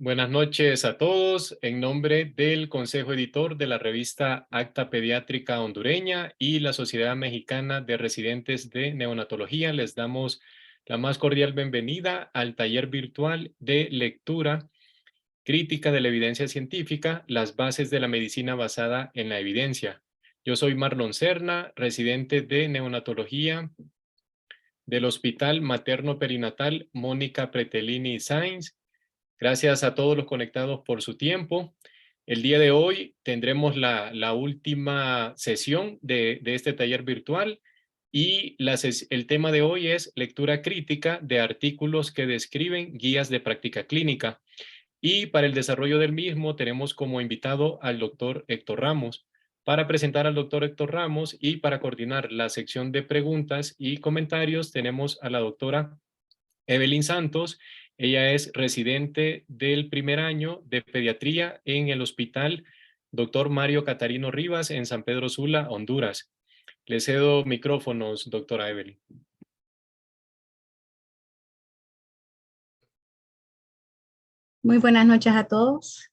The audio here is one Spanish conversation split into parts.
Buenas noches a todos. En nombre del Consejo Editor de la revista Acta Pediátrica Hondureña y la Sociedad Mexicana de Residentes de Neonatología, les damos la más cordial bienvenida al taller virtual de lectura crítica de la evidencia científica, las bases de la medicina basada en la evidencia. Yo soy Marlon Serna, residente de neonatología del Hospital Materno Perinatal Mónica Pretelini Sáenz. Gracias a todos los conectados por su tiempo. El día de hoy tendremos la última sesión de este taller virtual y el tema de hoy es lectura crítica de artículos que describen guías de práctica clínica. Y para el desarrollo del mismo tenemos como invitado al doctor Héctor Ramos. Para presentar al doctor Héctor Ramos y para coordinar la sección de preguntas y comentarios tenemos a la doctora Evelyn Santos. Ella es residente del primer año de pediatría en el Hospital Dr. Mario Catarino Rivas en San Pedro Sula, Honduras. Le cedo micrófonos, doctora Evelyn. Muy buenas noches a todos.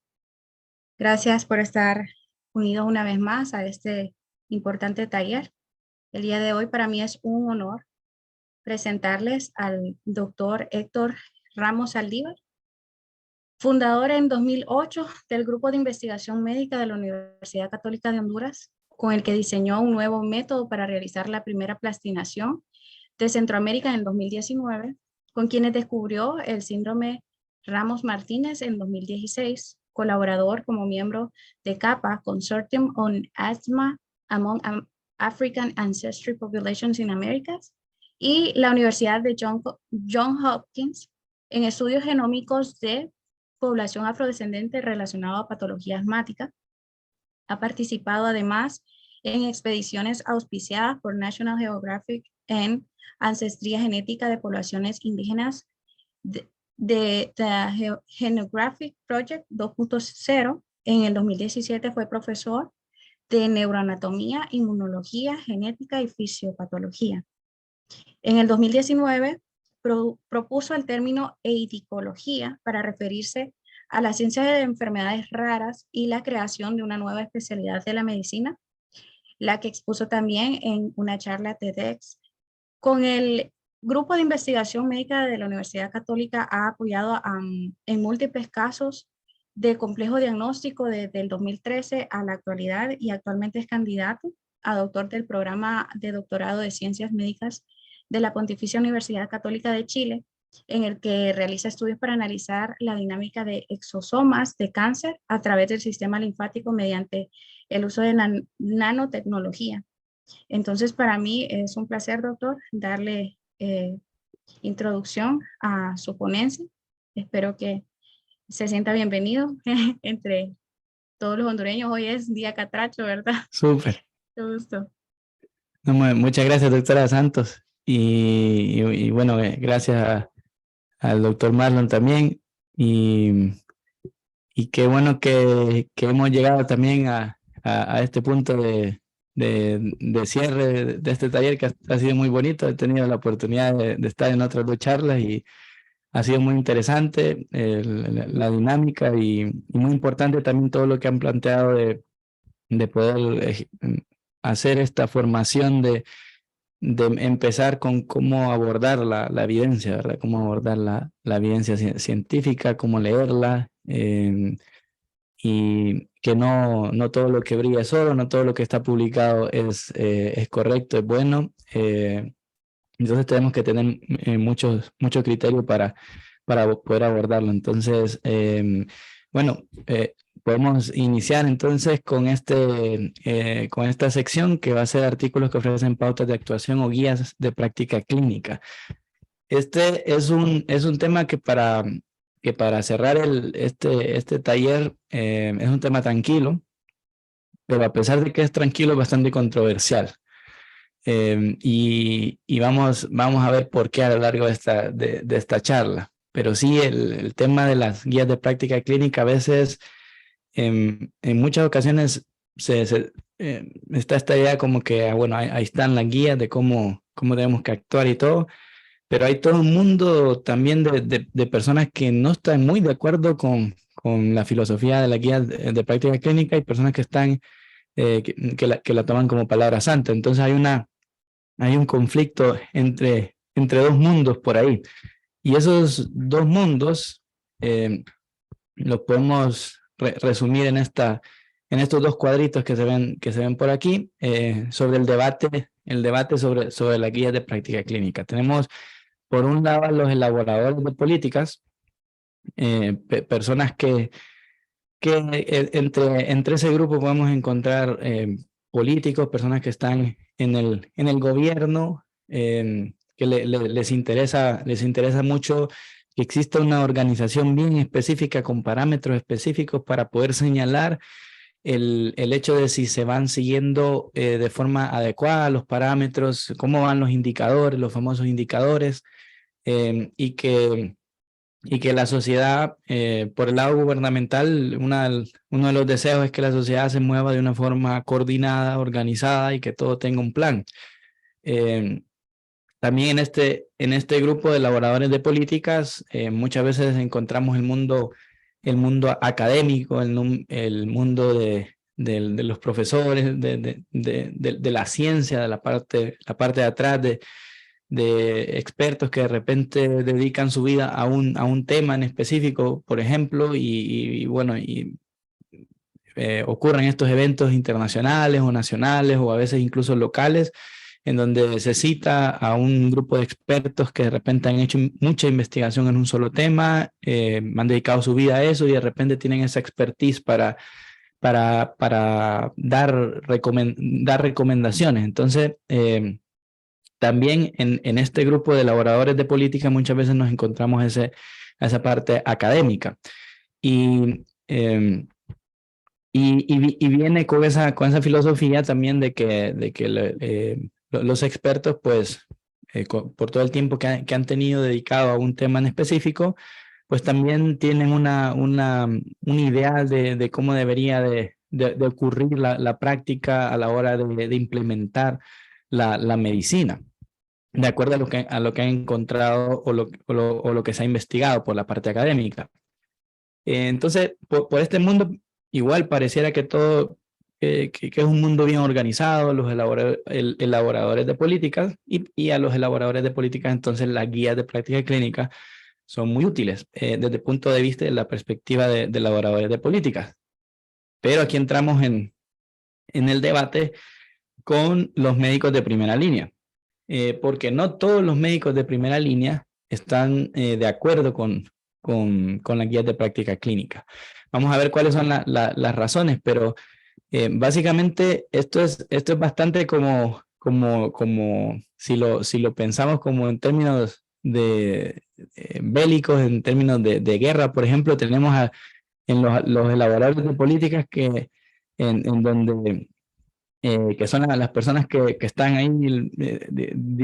Gracias por estar unidos una vez más a este importante taller. El día de hoy para mí es un honor presentarles al doctor Héctor Ramos Saldívar, fundador en 2008 del Grupo de Investigación Médica de la Universidad Católica de Honduras, con el que diseñó un nuevo método para realizar la primera plastinación de Centroamérica en 2019, con quienes descubrió el síndrome Ramos Martínez en 2016, colaborador como miembro de CAPA, Consortium on Asthma Among African Ancestry Populations in Americas, y la Universidad de Johns Hopkins en estudios genómicos de población afrodescendente relacionado a patología asmática. Ha participado además en expediciones auspiciadas por National Geographic en ancestría genética de poblaciones indígenas de The Genographic Project 2.0. En el 2017 fue profesor de neuroanatomía, inmunología, genética y fisiopatología. En el 2019 propuso el término eidicología para referirse a la ciencia de enfermedades raras y la creación de una nueva especialidad de la medicina, la que expuso también en una charla TEDx. Con el Grupo de Investigación Médica de la Universidad Católica ha apoyado en múltiples casos de complejo diagnóstico desde el 2013 a la actualidad, y actualmente es candidato a doctor del programa de doctorado de Ciencias Médicas de la Pontificia Universidad Católica de Chile, en el que realiza estudios para analizar la dinámica de exosomas de cáncer a través del sistema linfático mediante el uso de nanotecnología. Entonces, para mí es un placer, doctor, darle introducción a su ponencia. Espero que se sienta bienvenido entre todos los hondureños. Hoy es día catracho, ¿verdad? Súper. Qué gusto. No, muchas gracias, doctora Santos. Y bueno, gracias al doctor Marlon también. Y qué bueno que hemos llegado también a este punto de cierre de este taller, que ha sido muy bonito. He tenido la oportunidad de estar en otras dos charlas y ha sido muy interesante la dinámica y muy importante también todo lo que han planteado de poder hacer esta formación de empezar con cómo abordar la evidencia, ¿verdad? Cómo abordar la evidencia científica, cómo leerla, y que no todo lo que brilla es oro, no todo lo que está publicado es correcto, es bueno. Entonces tenemos que tener mucho criterio para poder abordarlo. Entonces, bueno, podemos iniciar entonces con esta sección que va a ser artículos que ofrecen pautas de actuación o guías de práctica clínica. Este es un tema que para cerrar este taller es un tema tranquilo, pero a pesar de que es tranquilo, es bastante controversial. Y vamos a ver por qué a lo largo de esta charla. Pero sí, el tema de las guías de práctica clínica a veces, en muchas ocasiones, está esta idea como que, bueno, ahí están las guías de cómo debemos que actuar y todo, pero hay todo un mundo también de personas que no están muy de acuerdo con la filosofía de la guía de práctica clínica y personas que están, que la toman como palabra santa. Entonces hay un conflicto entre dos mundos por ahí. Y esos dos mundos los podemos resumir en estos dos cuadritos que se ven por aquí, sobre el debate sobre la guía de práctica clínica. Tenemos por un lado a los elaboradores de políticas, personas que entre ese grupo podemos encontrar políticos, personas que están en el gobierno, que les interesa mucho que exista una organización bien específica con parámetros específicos para poder señalar el hecho de si se van siguiendo de forma adecuada los parámetros, cómo van los indicadores, los famosos indicadores, y que la sociedad, por el lado gubernamental, uno de los deseos es que la sociedad se mueva de una forma coordinada, organizada y que todo tenga un plan. También en este grupo de elaboradores de políticas, muchas veces encontramos el mundo académico, el mundo de los profesores, de la ciencia, de la parte de atrás, de expertos que de repente dedican su vida a un tema en específico, por ejemplo, ocurren estos eventos internacionales o nacionales o a veces incluso locales, en donde se cita a un grupo de expertos que de repente han hecho mucha investigación en un solo tema, han dedicado su vida a eso y de repente tienen esa expertise para dar recomendaciones. Entonces, también en este grupo de elaboradores de política muchas veces nos encontramos esa parte académica. Y viene con esa filosofía también de que los expertos, pues, por todo el tiempo que han tenido dedicado a un tema en específico, pues también tienen un ideal de cómo debería de ocurrir la práctica a la hora de implementar la medicina, de acuerdo a lo que han encontrado o lo que se ha investigado por la parte académica. Entonces, por este mundo, igual pareciera que todo, que es un mundo bien organizado, los elaboradores de políticas y a los elaboradores de políticas, entonces las guías de práctica clínica son muy útiles desde el punto de vista de la perspectiva de elaboradores de políticas. Pero aquí entramos en el debate con los médicos de primera línea, porque no todos los médicos de primera línea están de acuerdo con las guías de práctica clínica. Vamos a ver cuáles son las razones, pero básicamente esto es bastante como si lo pensamos como en términos de bélicos, en términos de guerra, por ejemplo, tenemos en los elaboradores de políticas que en donde que son las personas que están ahí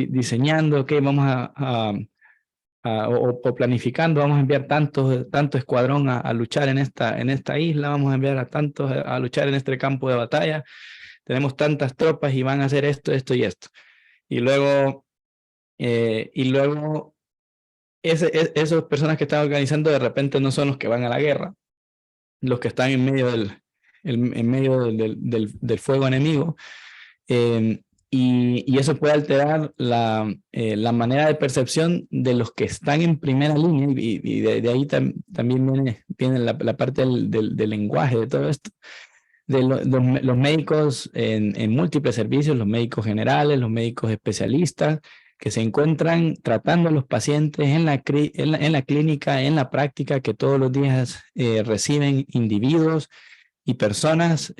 diseñando, que vamos o planificando, vamos a enviar tanto escuadrón a luchar en esta isla, vamos a enviar a tantos a luchar en este campo de batalla, tenemos tantas tropas y van a hacer esto y esto. Y luego esas personas que están organizando de repente no son los que van a la guerra, los que están en medio del fuego enemigo, y eso puede alterar la manera de percepción de los que están en primera línea, y de ahí también viene la parte del lenguaje de todo esto, de los médicos en múltiples servicios, los médicos generales, los médicos especialistas, que se encuentran tratando a los pacientes en la clínica, en la práctica, que todos los días reciben individuos y personas,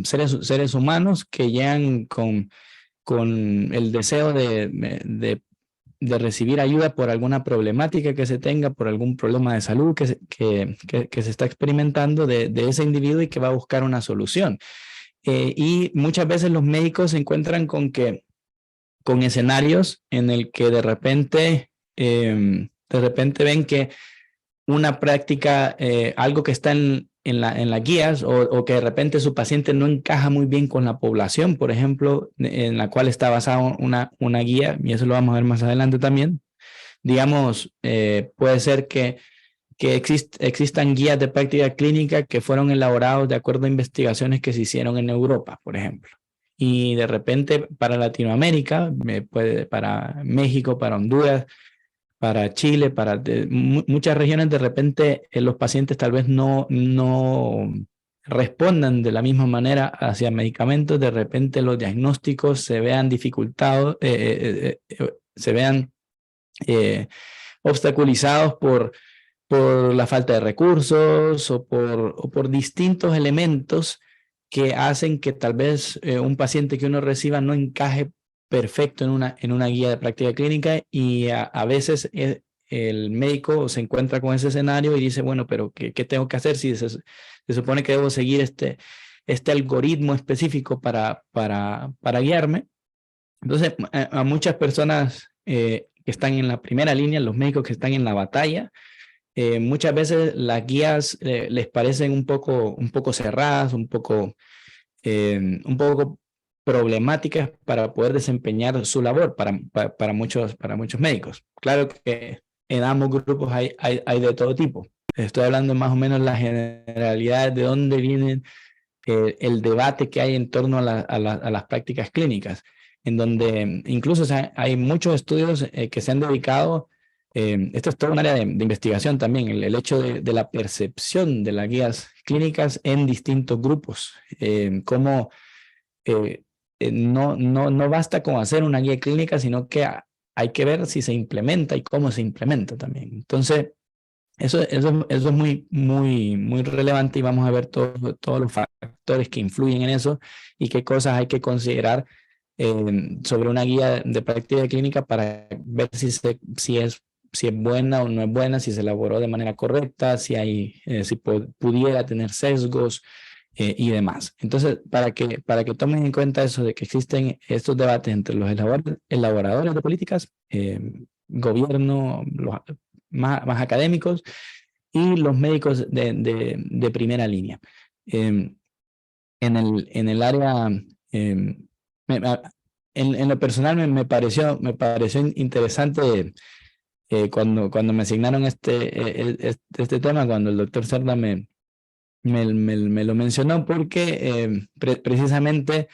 seres humanos que llegan con el deseo de recibir ayuda por alguna problemática que se tenga, por algún problema de salud que se está experimentando de ese individuo y que va a buscar una solución. Y muchas veces los médicos se encuentran con escenarios en el que de repente ven que una práctica, algo que está en las guías o que de repente su paciente no encaja muy bien con la población, por ejemplo, en la cual está basada una guía, y eso lo vamos a ver más adelante también, digamos, puede ser que existan guías de práctica clínica que fueron elaborados de acuerdo a investigaciones que se hicieron en Europa, por ejemplo. Y de repente para Latinoamérica, para México, para Honduras, para Chile, para muchas regiones, de repente los pacientes tal vez no respondan de la misma manera hacia medicamentos, de repente los diagnósticos se vean dificultados, se vean obstaculizados por la falta de recursos o por distintos elementos que hacen que tal vez un paciente que uno reciba no encaje perfecto en una guía de práctica clínica, y a veces el médico se encuentra con ese escenario y dice, bueno, pero ¿qué tengo que hacer si se supone que debo seguir este algoritmo específico para guiarme? Entonces, a muchas personas que están en la primera línea, los médicos que están en la batalla, muchas veces las guías les parecen un poco cerradas, un poco problemáticas para poder desempeñar su labor para muchos médicos. Claro que en ambos grupos hay de todo tipo. Estoy hablando más o menos las generalidades de dónde viene el debate que hay en torno a las prácticas clínicas, en donde incluso hay muchos estudios que se han dedicado. Esto es todo un área de investigación también, el hecho de la percepción de las guías clínicas en distintos grupos, cómo no basta con hacer una guía clínica, sino que hay que ver si se implementa y cómo se implementa también. Entonces, eso es muy relevante, y vamos a ver todos los factores que influyen en eso y qué cosas hay que considerar sobre una guía de práctica clínica para ver si es buena o no es buena, si se elaboró de manera correcta, si pudiera tener sesgos y demás. Entonces, para que tomen en cuenta eso de que existen estos debates entre los elaboradores de políticas, gobierno, los más académicos y los médicos de primera línea. En el área, en lo personal me pareció interesante cuando me asignaron este tema, cuando el doctor Cerda me lo mencionó, porque precisamente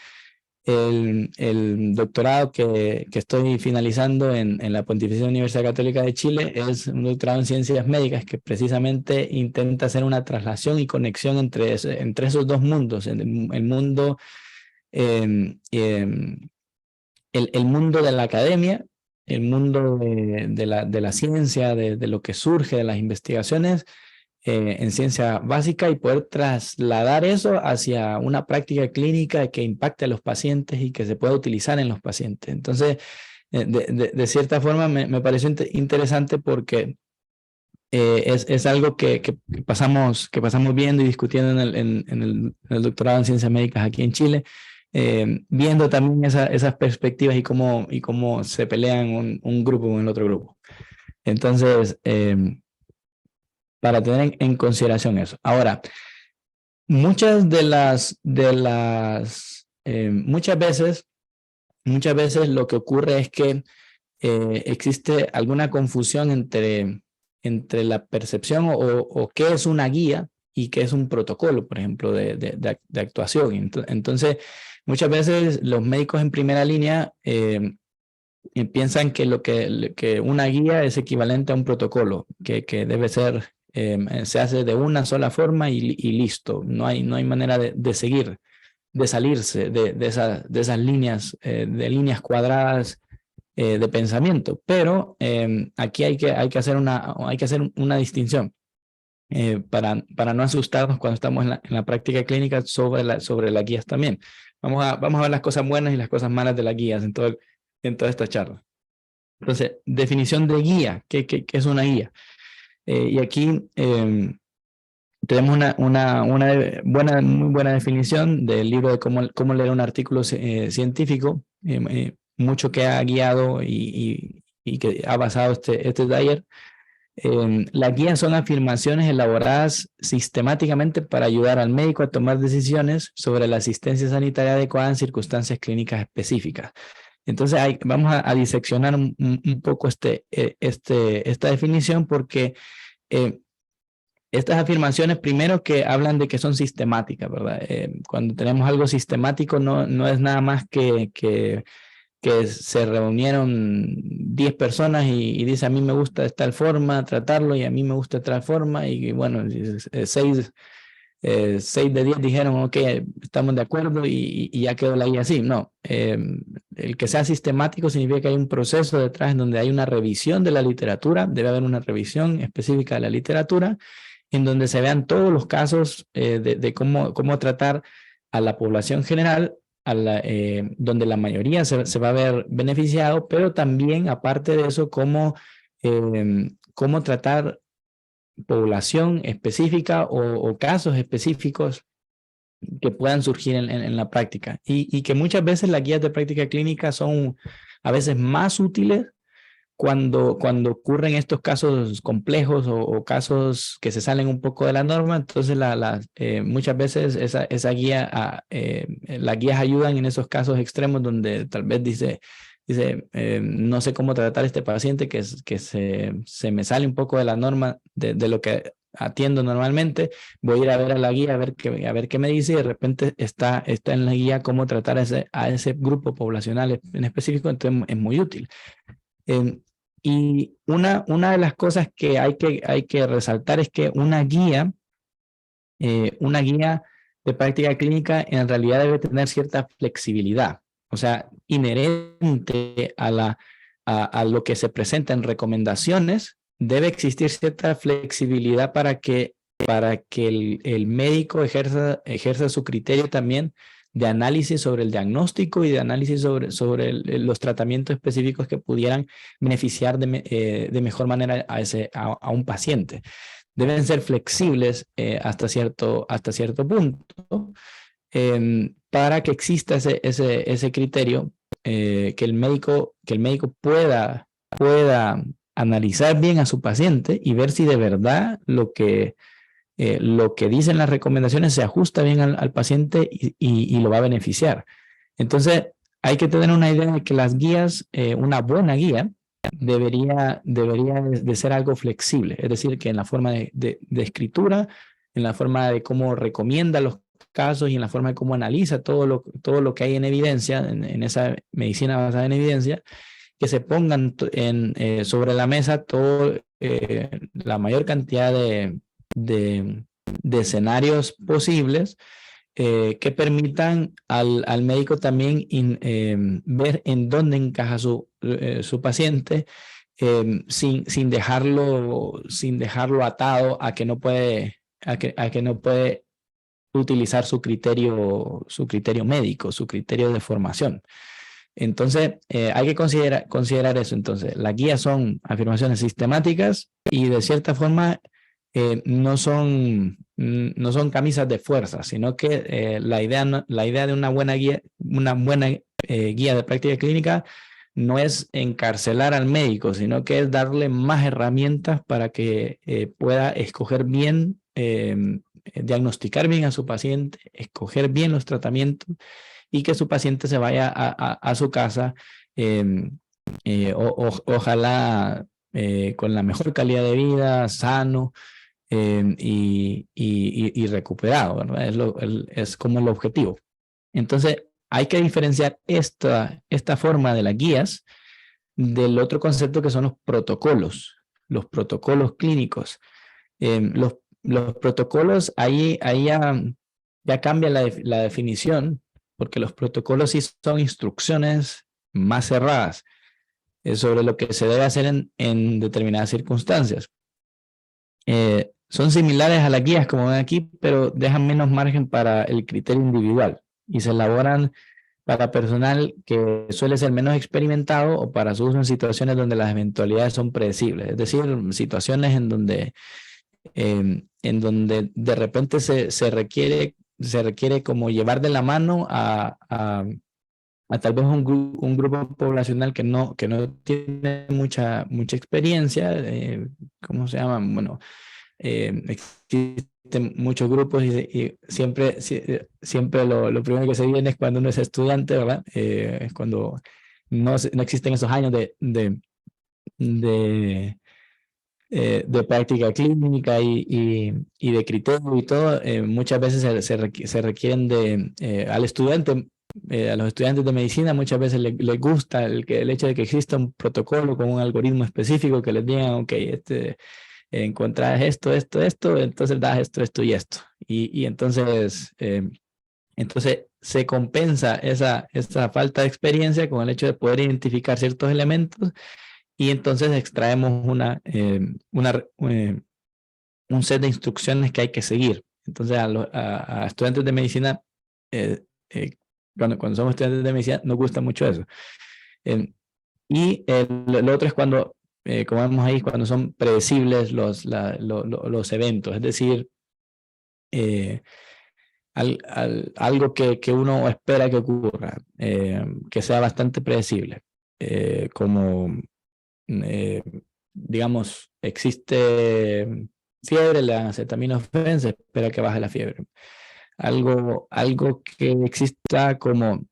el doctorado que estoy finalizando en la Pontificia Universidad Católica de Chile es un doctorado en ciencias médicas que precisamente intenta hacer una traslación y conexión entre esos dos mundos, el mundo el mundo de la academia, el mundo de la ciencia, de lo que surge de las investigaciones en ciencia básica, y poder trasladar eso hacia una práctica clínica que impacte a los pacientes y que se pueda utilizar en los pacientes. Entonces, de cierta forma me pareció interesante porque es algo que pasamos viendo y discutiendo en el doctorado en ciencias médicas aquí en Chile, viendo también esas perspectivas y cómo se pelean un grupo con el otro grupo. Entonces, para tener en consideración eso. Ahora, muchas veces lo que ocurre es que existe alguna confusión entre la percepción o qué es una guía y qué es un protocolo, por ejemplo, de actuación. Entonces, muchas veces los médicos en primera línea piensan que una guía es equivalente a un protocolo, que debe ser, se hace de una sola forma y listo. No hay manera de seguir, de salirse de esas líneas, de líneas cuadradas de pensamiento. Pero aquí hay que hacer una distinción para no asustarnos cuando estamos en la práctica clínica sobre las guías también. Vamos a ver las cosas buenas y las cosas malas de las guías en toda esta charla. Entonces, definición de guía. ¿Qué es una guía? Y aquí tenemos una muy buena definición del libro de cómo leer un artículo científico, mucho que ha guiado y que ha basado este taller. Las guías son afirmaciones elaboradas sistemáticamente para ayudar al médico a tomar decisiones sobre la asistencia sanitaria adecuada en circunstancias clínicas específicas. Entonces vamos a diseccionar un poco esta definición porque estas afirmaciones, primero que hablan de que son sistemáticas, ¿verdad? Cuando tenemos algo sistemático no es nada más que se reunieron 10 personas y dice a mí me gusta de tal forma tratarlo y a mí me gusta de tal forma y bueno, 6 de 10 dijeron ok, estamos de acuerdo y ya quedó la guía así. No, el que sea sistemático significa que hay un proceso detrás en donde hay una revisión de la literatura, debe haber una revisión específica de la literatura en donde se vean todos los casos de cómo tratar a la población general, donde la mayoría se va a ver beneficiado, pero también, aparte de eso, cómo tratar población específica o casos específicos que puedan surgir en la práctica. Y que muchas veces las guías de práctica clínica son a veces más útiles cuando ocurren estos casos complejos o casos que se salen un poco de la norma. Entonces muchas veces esa guía, las guías ayudan en esos casos extremos donde tal vez dice no sé cómo tratar a este paciente que se me sale un poco de la norma de lo que atiendo normalmente. Voy a ir a ver a la guía a ver qué me dice y de repente está en la guía cómo tratar a ese grupo poblacional en específico. Entonces es muy útil. Y una de las cosas que hay que resaltar es que una guía de práctica clínica en realidad debe tener cierta flexibilidad, o sea, inherente a lo que se presenta en recomendaciones. Debe existir cierta flexibilidad para que el médico ejerza su criterio también de análisis sobre el diagnóstico y de análisis sobre los tratamientos específicos que pudieran beneficiar de mejor manera a un paciente. Deben ser flexibles hasta cierto punto para que exista ese criterio, que el médico pueda analizar bien a su paciente y ver si de verdad lo que dicen las recomendaciones se ajusta bien al paciente y lo va a beneficiar. Entonces, hay que tener una idea de que las guías, una buena guía, debería de ser algo flexible, es decir, que en la forma de escritura, en la forma de cómo recomienda los casos y en la forma de cómo analiza todo lo que hay en evidencia, en esa medicina basada en evidencia, que se pongan sobre la mesa la mayor cantidad de escenarios posibles que permitan al médico también ver en dónde encaja su paciente sin dejarlo atado a que no puede utilizar su criterio médico, su criterio de formación. Entonces, hay que considerar eso. Entonces, las guías son afirmaciones sistemáticas y de cierta forma no son camisas de fuerza, sino que la idea de una buena guía de práctica clínica no es encarcelar al médico, sino que es darle más herramientas para que pueda escoger bien, diagnosticar bien a su paciente, escoger bien los tratamientos y que su paciente se vaya a su casa, ojalá con la mejor calidad de vida, sano y recuperado, ¿verdad? Es como el objetivo. Entonces, hay que diferenciar esta forma de las guías del otro concepto que son los protocolos clínicos. Los protocolos, ahí ya cambia la definición, porque los protocolos sí son instrucciones más cerradas sobre lo que se debe hacer en determinadas circunstancias. Son similares a las guías, como ven aquí, pero dejan menos margen para el criterio individual y se elaboran para personal que suele ser menos experimentado o para su uso en situaciones donde las eventualidades son predecibles, es decir, situaciones en donde de repente se requiere como llevar de la mano a tal vez un grupo poblacional que no tiene mucha experiencia. ¿Cómo se llaman? Bueno, existen muchos grupos y siempre lo primero que se viene es cuando uno es estudiante, ¿verdad? Es cuando no existen esos años de práctica clínica y de criterio y todo. Muchas veces se requieren al estudiante, a los estudiantes de medicina muchas veces les gusta el hecho de que exista un protocolo con un algoritmo específico que les digan, ok, encontrás esto, entonces das esto y esto. Y entonces se compensa esa falta de experiencia con el hecho de poder identificar ciertos elementos y entonces extraemos un set de instrucciones que hay que seguir. Entonces a estudiantes de medicina, cuando somos estudiantes de medicina, nos gusta mucho eso. Y lo otro es cuando, como vemos ahí, cuando son predecibles los eventos, es decir, algo que uno espera que ocurra, que sea bastante predecible, como digamos, existe fiebre, le dan acetaminofén, se espera que baje la fiebre. Algo que exista como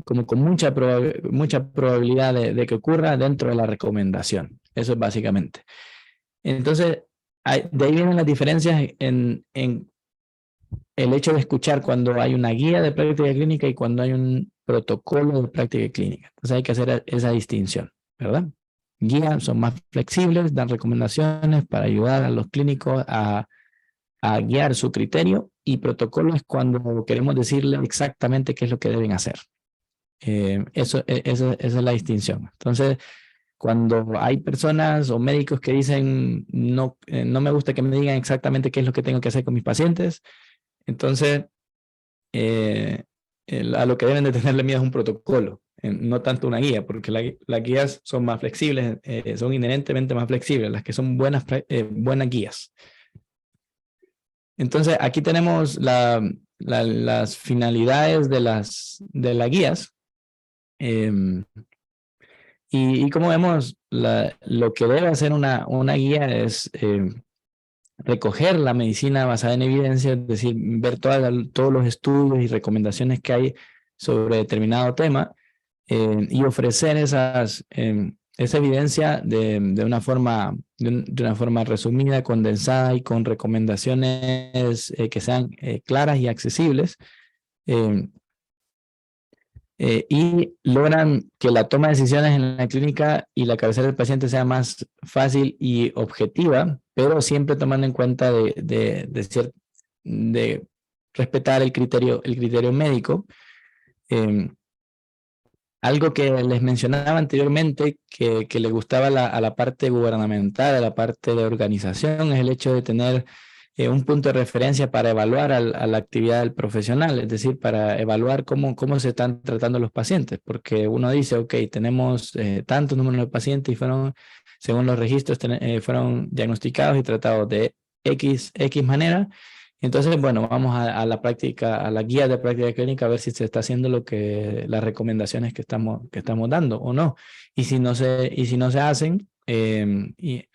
con mucha probabilidad de que ocurra dentro de la recomendación. Eso es básicamente. Entonces, de ahí vienen las diferencias en el hecho de escuchar cuando hay una guía de práctica clínica y cuando hay un protocolo de práctica clínica. Entonces hay que hacer esa distinción, ¿verdad? Guías son más flexibles, dan recomendaciones para ayudar a los clínicos a guiar su criterio, y protocolo es cuando queremos decirle exactamente qué es lo que deben hacer. Esa es la distinción. Entonces, cuando hay personas o médicos que dicen no me gusta que me digan exactamente qué es lo que tengo que hacer con mis pacientes, entonces a lo que deben de tenerle miedo es un protocolo, no tanto una guía, porque las guías son más flexibles, son inherentemente más flexibles, las que son buenas guías. Entonces aquí tenemos las finalidades de las guías. Y como vemos, lo que debe hacer una guía es recoger la medicina basada en evidencia, es decir, ver todos los estudios y recomendaciones que hay sobre determinado tema, y ofrecer esa evidencia de una forma resumida, condensada y con recomendaciones que sean claras y accesibles. Y logran que la toma de decisiones en la clínica y la cabecera del paciente sea más fácil y objetiva, pero siempre tomando en cuenta de respetar el criterio médico. Algo que les mencionaba anteriormente, que le gustaba a la parte gubernamental, a la parte de organización, es el hecho de tener un punto de referencia para evaluar a la actividad del profesional, es decir, para evaluar cómo se están tratando los pacientes, porque uno dice, ok, tenemos tanto número de pacientes y según los registros, fueron diagnosticados y tratados de X manera. Entonces, bueno, vamos a la práctica, a la guía de práctica clínica, a ver si se está haciendo las recomendaciones que estamos dando o no. Y si no se hacen, y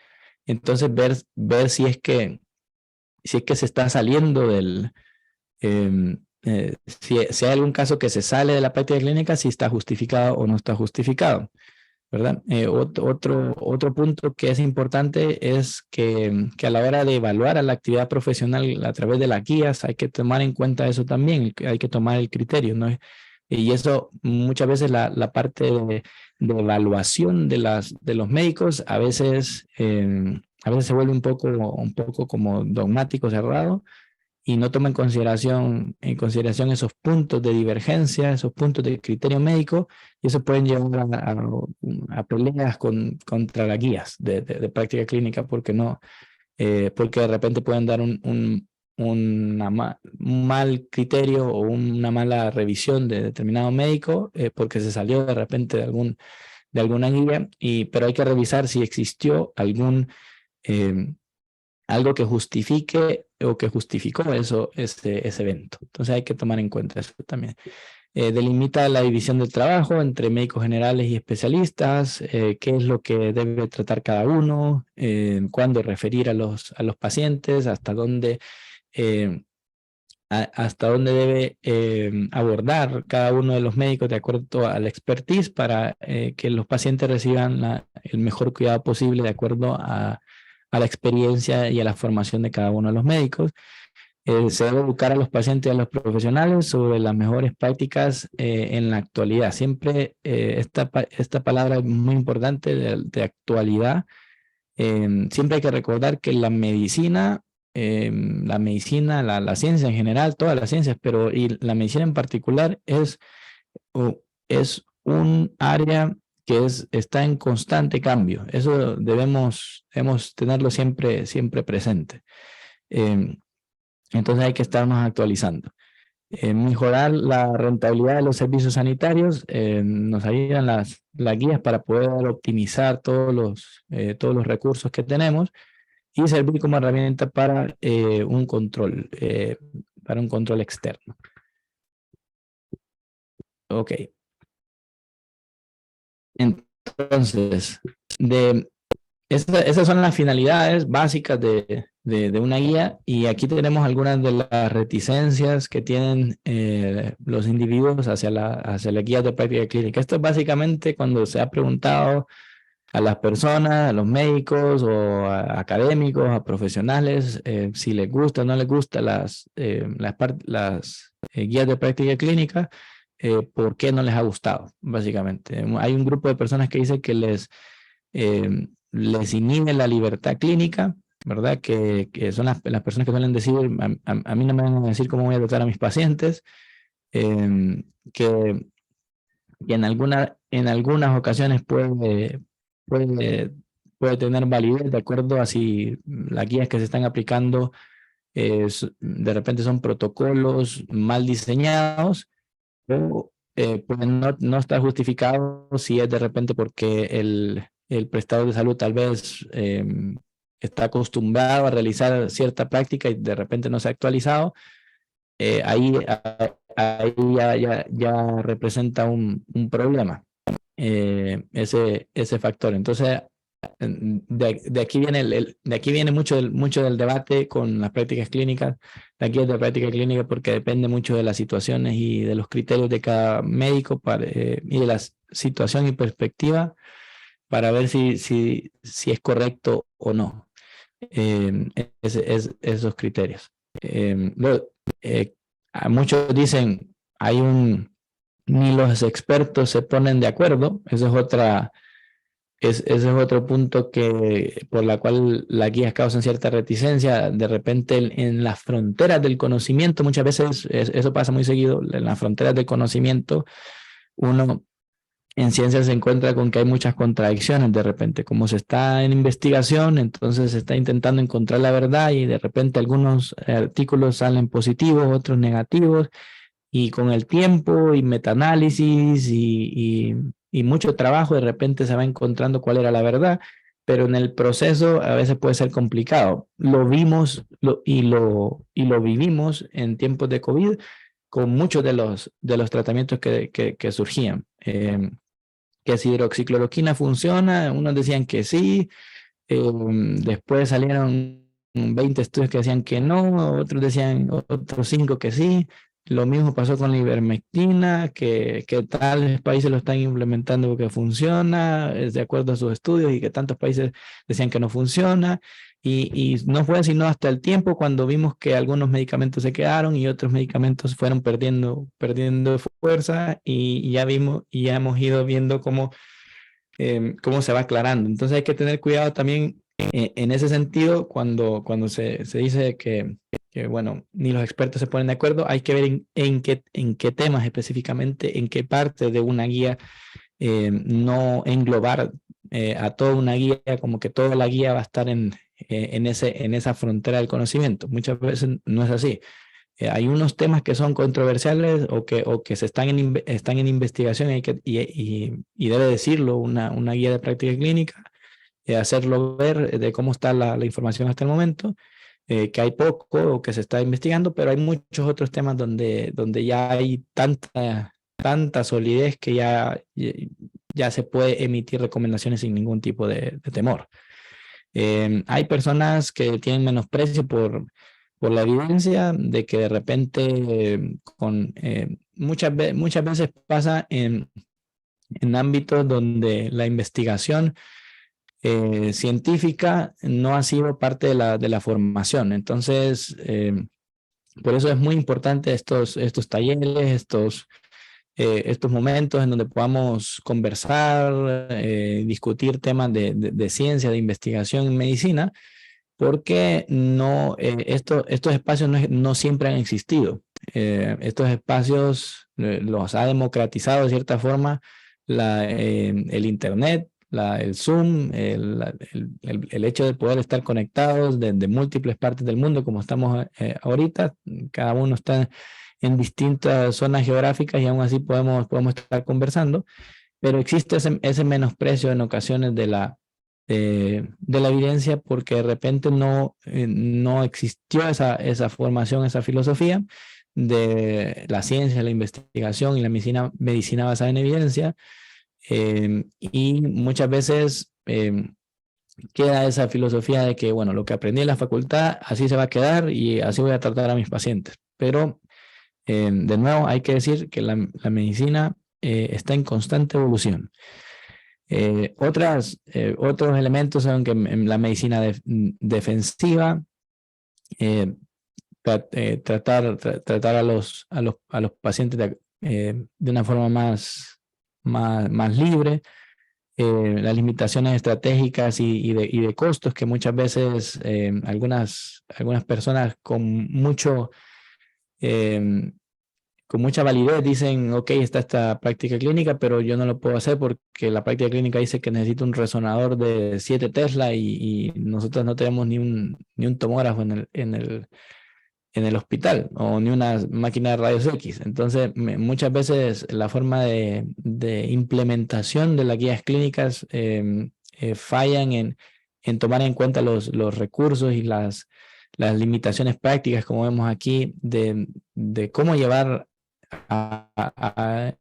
entonces ver si es que se está saliendo si hay algún caso que se sale de la práctica clínica, si está justificado o no está justificado, ¿verdad? Otro punto que es importante es que a la hora de evaluar a la actividad profesional a través de las guías, hay que tomar en cuenta eso también, hay que tomar el criterio, ¿no? Y eso muchas veces la parte de evaluación de los médicos a veces se vuelve un poco como dogmático, cerrado, y no toma en consideración esos puntos de divergencia, esos puntos de criterio médico, y eso pueden llevar a peleas contra las guías de práctica clínica, porque de repente pueden dar un mal criterio o una mala revisión de determinado médico, porque se salió de repente de alguna guía, pero hay que revisar si existió algo que justifique o que justificó ese evento. Entonces hay que tomar en cuenta eso también. Delimita la división del trabajo entre médicos generales y especialistas, qué es lo que debe tratar cada uno, cuándo referir a los pacientes, hasta dónde hasta dónde debe abordar cada uno de los médicos de acuerdo a la expertise para que los pacientes reciban el mejor cuidado posible de acuerdo a la experiencia y a la formación de cada uno de los médicos. Se debe educar a los pacientes y a los profesionales sobre las mejores prácticas en la actualidad. Siempre esta palabra es muy importante de actualidad. Siempre hay que recordar que la medicina, la ciencia en general, todas las ciencias, pero y la medicina en particular es un área que está en constante cambio. Eso debemos tenerlo siempre presente. Entonces hay que estarnos actualizando. Mejorar la rentabilidad de los servicios sanitarios, nos ayudan las guías para poder optimizar todos los recursos que tenemos y servir como herramienta para un control externo. Ok. Entonces, esas son las finalidades básicas de una guía, y aquí tenemos algunas de las reticencias que tienen los individuos hacia la guía de práctica clínica. Esto es básicamente cuando se ha preguntado a las personas, a los médicos o a académicos, a profesionales, si les gusta o no les gusta las guías de práctica clínica, por qué no les ha gustado, básicamente. Hay un grupo de personas que dice que les inhibe la libertad clínica, ¿verdad? Que son las personas que suelen decir, a mí no me van a decir cómo voy a tratar a mis pacientes, que en algunas ocasiones puede tener validez de acuerdo a si las guías que se están aplicando de repente son protocolos mal diseñados, o pues no está justificado si es de repente porque el prestador de salud tal vez está acostumbrado a realizar cierta práctica y de repente no se ha actualizado. Ahí ya representa un problema, ese factor. Entonces, de aquí viene mucho del debate con las prácticas clínicas, las guías de práctica clínica, porque depende mucho de las situaciones y de los criterios de cada médico y de la situación y perspectiva para ver si es correcto o no esos criterios. Muchos dicen ni los expertos se ponen de acuerdo. Ese es otro punto por la cual las guías causan cierta reticencia. De repente en las fronteras del conocimiento, muchas veces eso pasa muy seguido, en las fronteras del conocimiento, uno en ciencia se encuentra con que hay muchas contradicciones. De repente, como se está en investigación, entonces se está intentando encontrar la verdad y de repente algunos artículos salen positivos, otros negativos, y con el tiempo y metaanálisis y mucho trabajo, de repente se va encontrando cuál era la verdad, pero en el proceso a veces puede ser complicado. Lo vimos y lo vivimos en tiempos de COVID con muchos de los tratamientos que surgían. Que si hidroxicloroquina funciona, unos decían que sí, después salieron 20 estudios que decían que no, otros 5 que sí. Lo mismo pasó con la ivermectina, que tales países lo están implementando porque funciona, de acuerdo a sus estudios, y que tantos países decían que no funciona. Y no fue sino hasta el tiempo cuando vimos que algunos medicamentos se quedaron y otros medicamentos fueron perdiendo fuerza, y ya hemos ido viendo cómo se va aclarando. Entonces hay que tener cuidado también en ese sentido cuando se dice que bueno, ni los expertos se ponen de acuerdo. Hay que ver en qué temas específicamente, en qué parte de una guía, no englobar a toda una guía, como que toda la guía va a estar en esa frontera del conocimiento. Muchas veces no es así. Hay unos temas que son controversiales o que están en investigación, y debe decirlo una guía de práctica clínica, hacerlo ver de cómo está la información hasta el momento, que hay poco o que se está investigando, pero hay muchos otros temas donde ya hay tanta solidez que ya se puede emitir recomendaciones sin ningún tipo de temor. Hay personas que tienen menosprecio por la evidencia de que de repente muchas veces pasa en ámbitos donde la investigación científica no ha sido parte de la formación. Entonces, por eso es muy importante estos talleres, estos momentos en donde podamos conversar, discutir temas de ciencia, de investigación en medicina, porque estos espacios no siempre han existido. Estos espacios los ha democratizado de cierta forma el Internet, el Zoom, el hecho de poder estar conectados de múltiples partes del mundo como estamos ahorita. Cada uno está en distintas zonas geográficas y aún así podemos estar conversando, pero existe ese menosprecio en ocasiones de la evidencia porque de repente no existió esa formación, esa filosofía de la ciencia, la investigación y la medicina basada en evidencia, y muchas veces queda esa filosofía de que, bueno, lo que aprendí en la facultad, así se va a quedar y así voy a tratar a mis pacientes. Pero, de nuevo, hay que decir que la medicina está en constante evolución. Otros elementos son que en la medicina defensiva, tratar a los pacientes de una forma más libre, las limitaciones estratégicas y de costos que muchas veces algunas personas con mucha validez dicen, ok, está esta práctica clínica, pero yo no lo puedo hacer porque la práctica clínica dice que necesito un resonador de 7 Tesla y nosotros no tenemos ni un tomógrafo en el hospital o ni una máquina de rayos X. Entonces, muchas veces la forma de implementación de las guías clínicas fallan en tomar en cuenta los recursos y las limitaciones prácticas, como vemos aquí, de cómo llevar a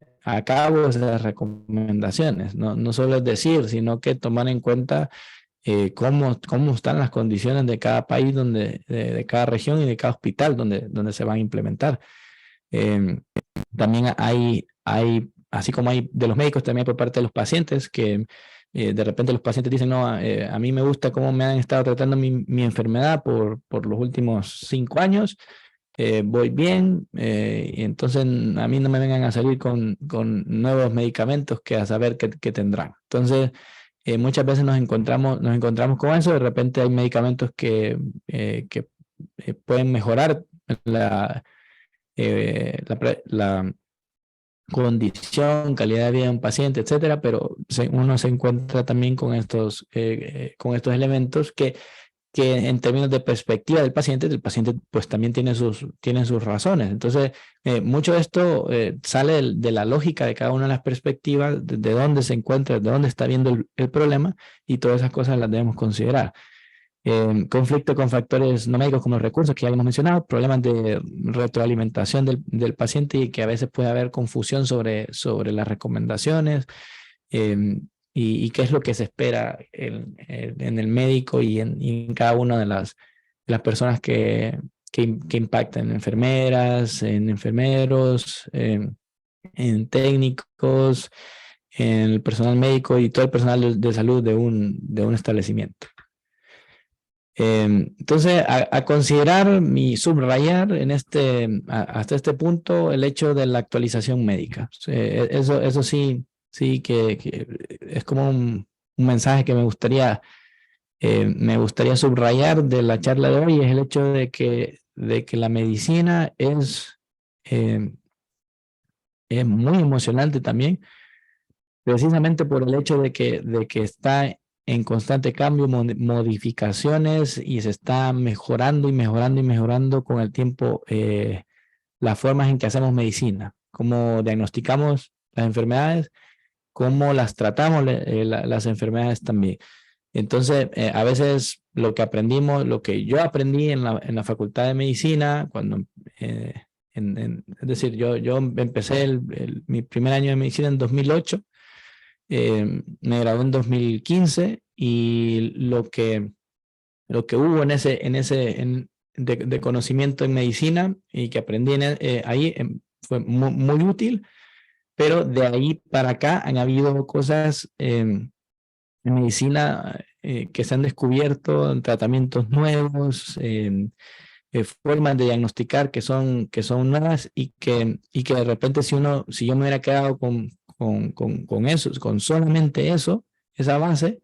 cabo esas recomendaciones. No solo es decir, sino que tomar en cuenta cómo están las condiciones de cada país, de cada región y de cada hospital donde se van a implementar. También hay, así como hay de los médicos, también hay por parte de los pacientes que de repente los pacientes dicen, no, a mí me gusta cómo me han estado tratando mi enfermedad por los últimos 5 años, voy bien, y entonces a mí no me vengan a salir con nuevos medicamentos que a saber qué tendrán. Entonces, muchas veces nos encontramos con eso. De repente hay medicamentos que pueden mejorar la condición, calidad de vida de un paciente, etcétera, pero uno se encuentra también con estos elementos que en términos de perspectiva del paciente pues también tiene sus razones. Entonces, mucho de esto sale de la lógica de cada una de las perspectivas, de dónde se encuentra, de dónde está viendo el problema, y todas esas cosas las debemos considerar. Conflicto con factores no médicos como los recursos que ya hemos mencionado, problemas de retroalimentación del paciente y que a veces puede haber confusión sobre las recomendaciones, y qué es lo que se espera en el médico y en cada una de las personas que impactan, enfermeras, en enfermeros, en técnicos, en el personal médico y todo el personal de salud de un establecimiento. Entonces, a considerar y subrayar hasta este punto el hecho de la actualización médica. Eso sí que es como un mensaje que me gustaría subrayar de la charla de hoy, es el hecho de que la medicina es muy emocionante también, precisamente por el hecho de que está en constante cambio, modificaciones, y se está mejorando y mejorando y mejorando con el tiempo las formas en que hacemos medicina, cómo diagnosticamos las enfermedades, cómo las tratamos las enfermedades también. Entonces, a veces lo que yo aprendí en la Facultad de Medicina, cuando es decir, yo empecé mi primer año de medicina en 2008, me gradué en 2015, y lo que hubo en de conocimiento en medicina y que aprendí ahí fue muy útil, pero de ahí para acá han habido cosas en medicina que se han descubierto, tratamientos nuevos, formas de diagnosticar que son nuevas y que de repente si yo me hubiera quedado con eso, con solamente eso, esa base,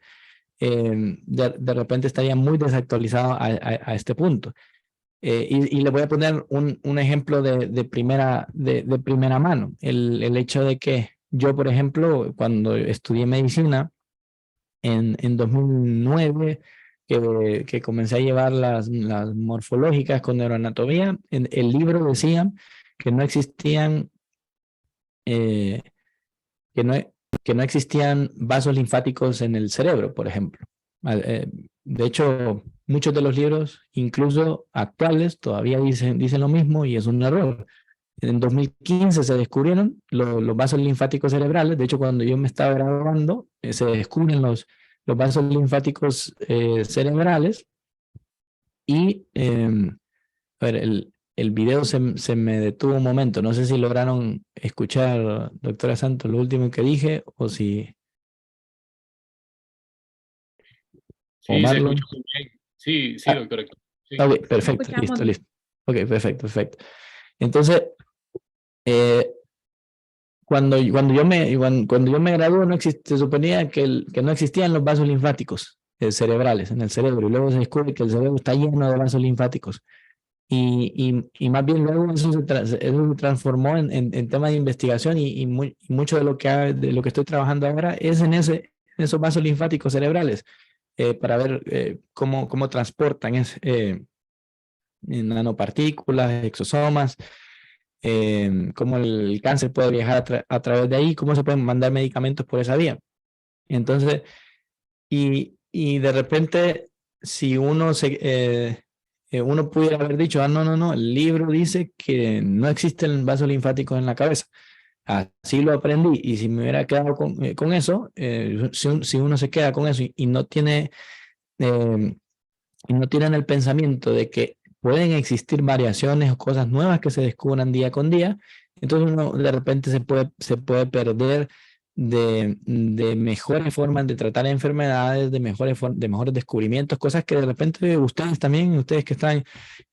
de repente estaría muy desactualizado a este punto. Y le voy a poner un ejemplo de primera mano. El hecho de que yo, por ejemplo, cuando estudié medicina en 2009, que comencé a llevar las morfológicas con neuroanatomía, el libro decía que no existían que no existían vasos linfáticos en el cerebro, por ejemplo. De hecho, muchos de los libros, incluso actuales, todavía dicen lo mismo y es un error. En 2015 se descubrieron los vasos linfáticos cerebrales. De hecho, cuando yo me estaba graduando, se descubren los vasos linfáticos cerebrales y, a ver, el video se me detuvo un momento. No sé si lograron escuchar, doctora Santos, lo último que dije o si... Sí, se Marlon. escucha muy bien. Sí, sí, doctor. Sí. Ok, perfecto, listo. Ok, perfecto. Entonces, cuando yo me gradué, se suponía que no existían los vasos linfáticos cerebrales en el cerebro, y luego se descubre que el cerebro está lleno de vasos linfáticos. Y más bien luego eso se transformó en tema de investigación y mucho de lo que estoy trabajando ahora es en esos vasos linfáticos cerebrales para ver cómo transportan nanopartículas, exosomas, cómo el cáncer puede viajar a través de ahí, cómo se pueden mandar medicamentos por esa vía. Entonces, y de repente, si uno uno pudiera haber dicho, no, el libro dice que no existen vasos linfáticos en la cabeza. Así lo aprendí, y si me hubiera quedado con eso, si uno se queda con eso y no tiene en el pensamiento de que pueden existir variaciones o cosas nuevas que se descubran día con día, entonces uno de repente se puede perder de mejores formas de tratar enfermedades, de mejores descubrimientos, cosas que de repente ustedes que están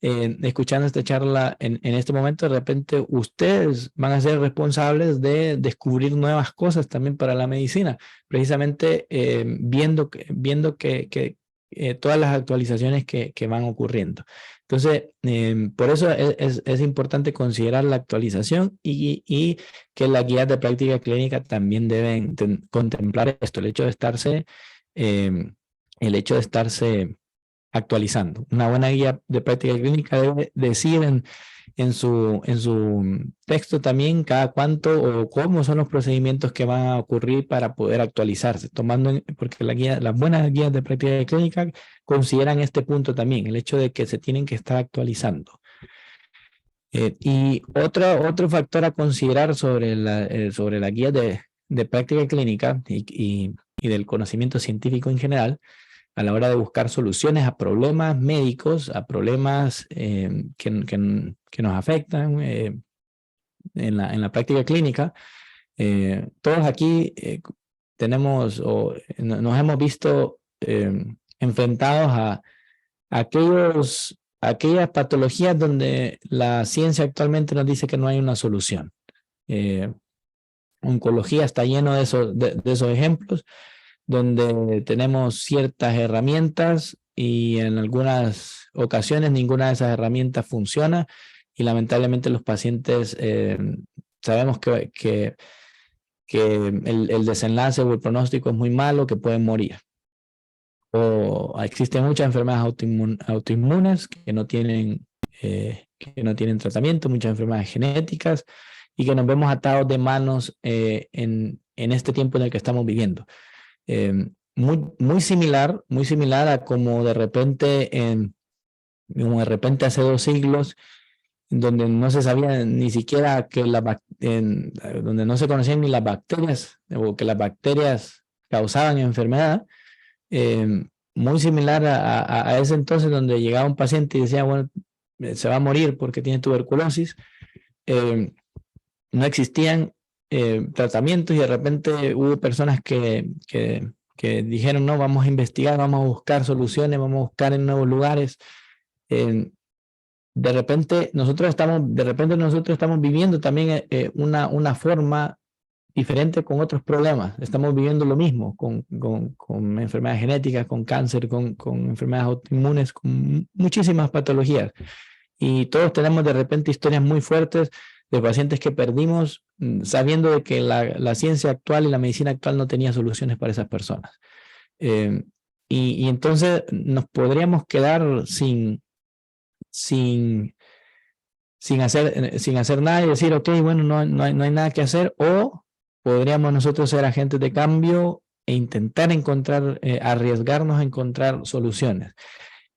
escuchando esta charla en este momento, de repente ustedes van a ser responsables de descubrir nuevas cosas también para la medicina, precisamente viendo que todas las actualizaciones que van ocurriendo. Entonces, por eso es importante considerar la actualización y que las guías de práctica clínica también deben contemplar esto, el hecho de estarse actualizando. Una buena guía de práctica clínica debe decir en su texto también cada cuánto o cómo son los procedimientos que van a ocurrir para poder actualizarse, porque las buenas guías de práctica clínica consideran este punto también, el hecho de que se tienen que estar actualizando. Y otro factor a considerar sobre la guía de práctica clínica y del conocimiento científico en general, a la hora de buscar soluciones a problemas médicos, a problemas que nos afectan en la práctica clínica. Todos aquí nos hemos visto enfrentados a aquellas patologías donde la ciencia actualmente nos dice que no hay una solución. Oncología está lleno de esos ejemplos, donde tenemos ciertas herramientas y en algunas ocasiones ninguna de esas herramientas funciona y lamentablemente los pacientes sabemos que el desenlace o el pronóstico es muy malo, que pueden morir. O existen muchas enfermedades autoinmunes que no tienen tratamiento, muchas enfermedades genéticas y que nos vemos atados de manos en este tiempo en el que estamos viviendo. Muy similar a como de repente hace 2 siglos, donde no se sabía ni siquiera donde no se conocían ni las bacterias o que las bacterias causaban enfermedad. Muy similar a ese entonces donde llegaba un paciente y decía, bueno, se va a morir porque tiene tuberculosis. No existían tratamientos y de repente hubo personas que dijeron, no, vamos a investigar, vamos a buscar soluciones, vamos a buscar en nuevos lugares. De repente nosotros estamos viviendo también una forma diferente con otros problemas. Estamos viviendo lo mismo con enfermedades genéticas, con cáncer, con enfermedades autoinmunes, con muchísimas patologías. Y todos tenemos de repente historias muy fuertes de pacientes que perdimos sabiendo de que la ciencia actual y la medicina actual no tenía soluciones para esas personas. Y entonces nos podríamos quedar sin hacer nada y decir, ok, bueno, no hay nada que hacer, o podríamos nosotros ser agentes de cambio e intentar arriesgarnos a encontrar soluciones.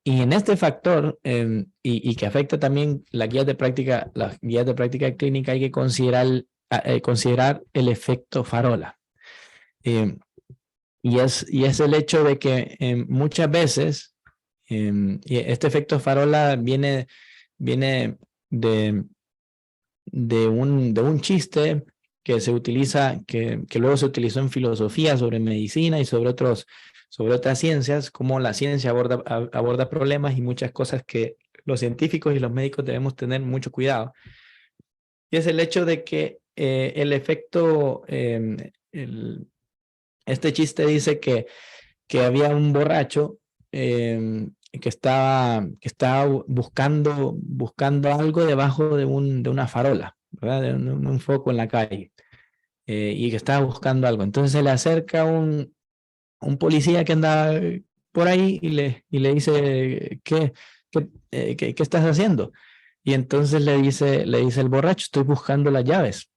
Y en este factor, y que afecta también las guías de práctica clínica, hay que considerar el efecto farola. Y es el hecho de que muchas veces, y este efecto farola viene de un chiste que se utiliza, que luego se utilizó en filosofía sobre medicina y sobre otras ciencias, como la ciencia aborda problemas y muchas cosas que los científicos y los médicos debemos tener mucho cuidado. Y es el hecho de que el efecto, este chiste dice que había un borracho que estaba buscando algo debajo de una farola, ¿verdad? De un foco en la calle, y que estaba buscando algo. Entonces se le acerca un policía que anda por ahí y le dice, ¿qué estás haciendo? Y entonces le dice el borracho, estoy buscando las llaves,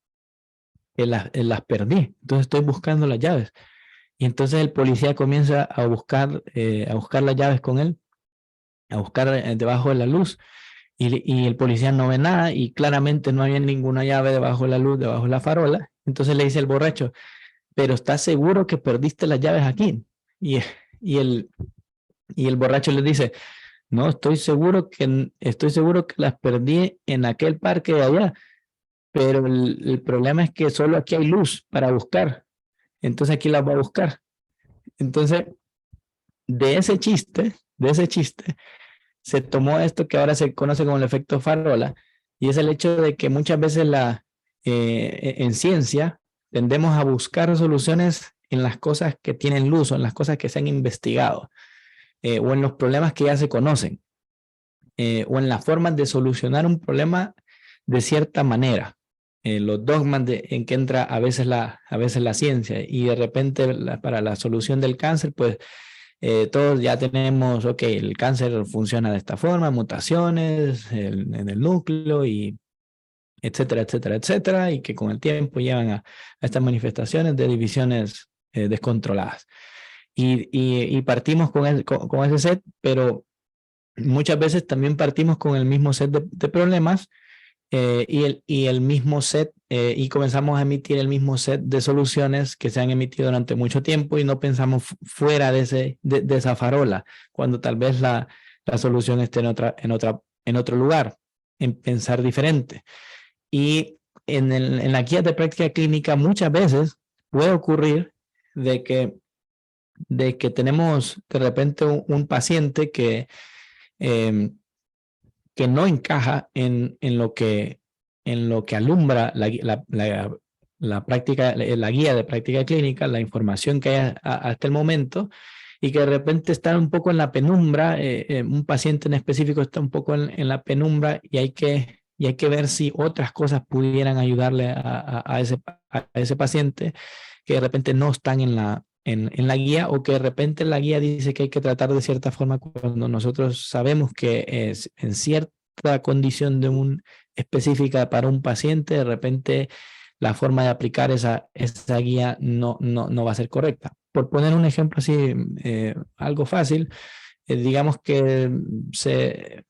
las perdí, entonces estoy buscando las llaves. Y entonces el policía comienza a buscar las llaves con él, a buscar debajo de la luz, y el policía no ve nada y claramente no había ninguna llave debajo de la luz, debajo de la farola. Entonces le dice el borracho, pero ¿estás seguro que perdiste las llaves aquí? Y el borracho le dice, no, estoy seguro que las perdí en aquel parque de allá, pero el problema es que solo aquí hay luz para buscar, entonces aquí las voy a buscar. Entonces, de ese chiste, se tomó esto que ahora se conoce como el efecto farola, y es el hecho de que muchas veces en ciencia tendemos a buscar soluciones en las cosas que tienen luz, o en las cosas que se han investigado, o en los problemas que ya se conocen, o en las formas de solucionar un problema de cierta manera. Los dogmas en que entra a veces la ciencia, y de repente para la solución del cáncer, pues todos ya tenemos, ok, el cáncer funciona de esta forma, mutaciones en el núcleo, y etcétera, etcétera, etcétera, y que con el tiempo llevan a estas manifestaciones de divisiones descontroladas. Y partimos con ese set, pero muchas veces también partimos con el mismo set de problemas, y el mismo set, y comenzamos a emitir el mismo set de soluciones que se han emitido durante mucho tiempo, y no pensamos fuera de esa farola, cuando tal vez la solución esté en otro lugar, en pensar diferente. Y en la guía de práctica clínica muchas veces puede ocurrir de que tenemos de repente un paciente que no encaja en lo que alumbra la práctica, la guía de práctica clínica, la información que hay hasta el momento, y que de repente está un poco en la penumbra. Un paciente en específico está un poco en la penumbra, y hay que ver si otras cosas pudieran ayudarle a ese paciente, que de repente no están en la guía, o que de repente la guía dice que hay que tratar de cierta forma, cuando nosotros sabemos que es en cierta condición específica para un paciente, de repente la forma de aplicar esa guía no va a ser correcta. Por poner un ejemplo así, algo fácil, digamos que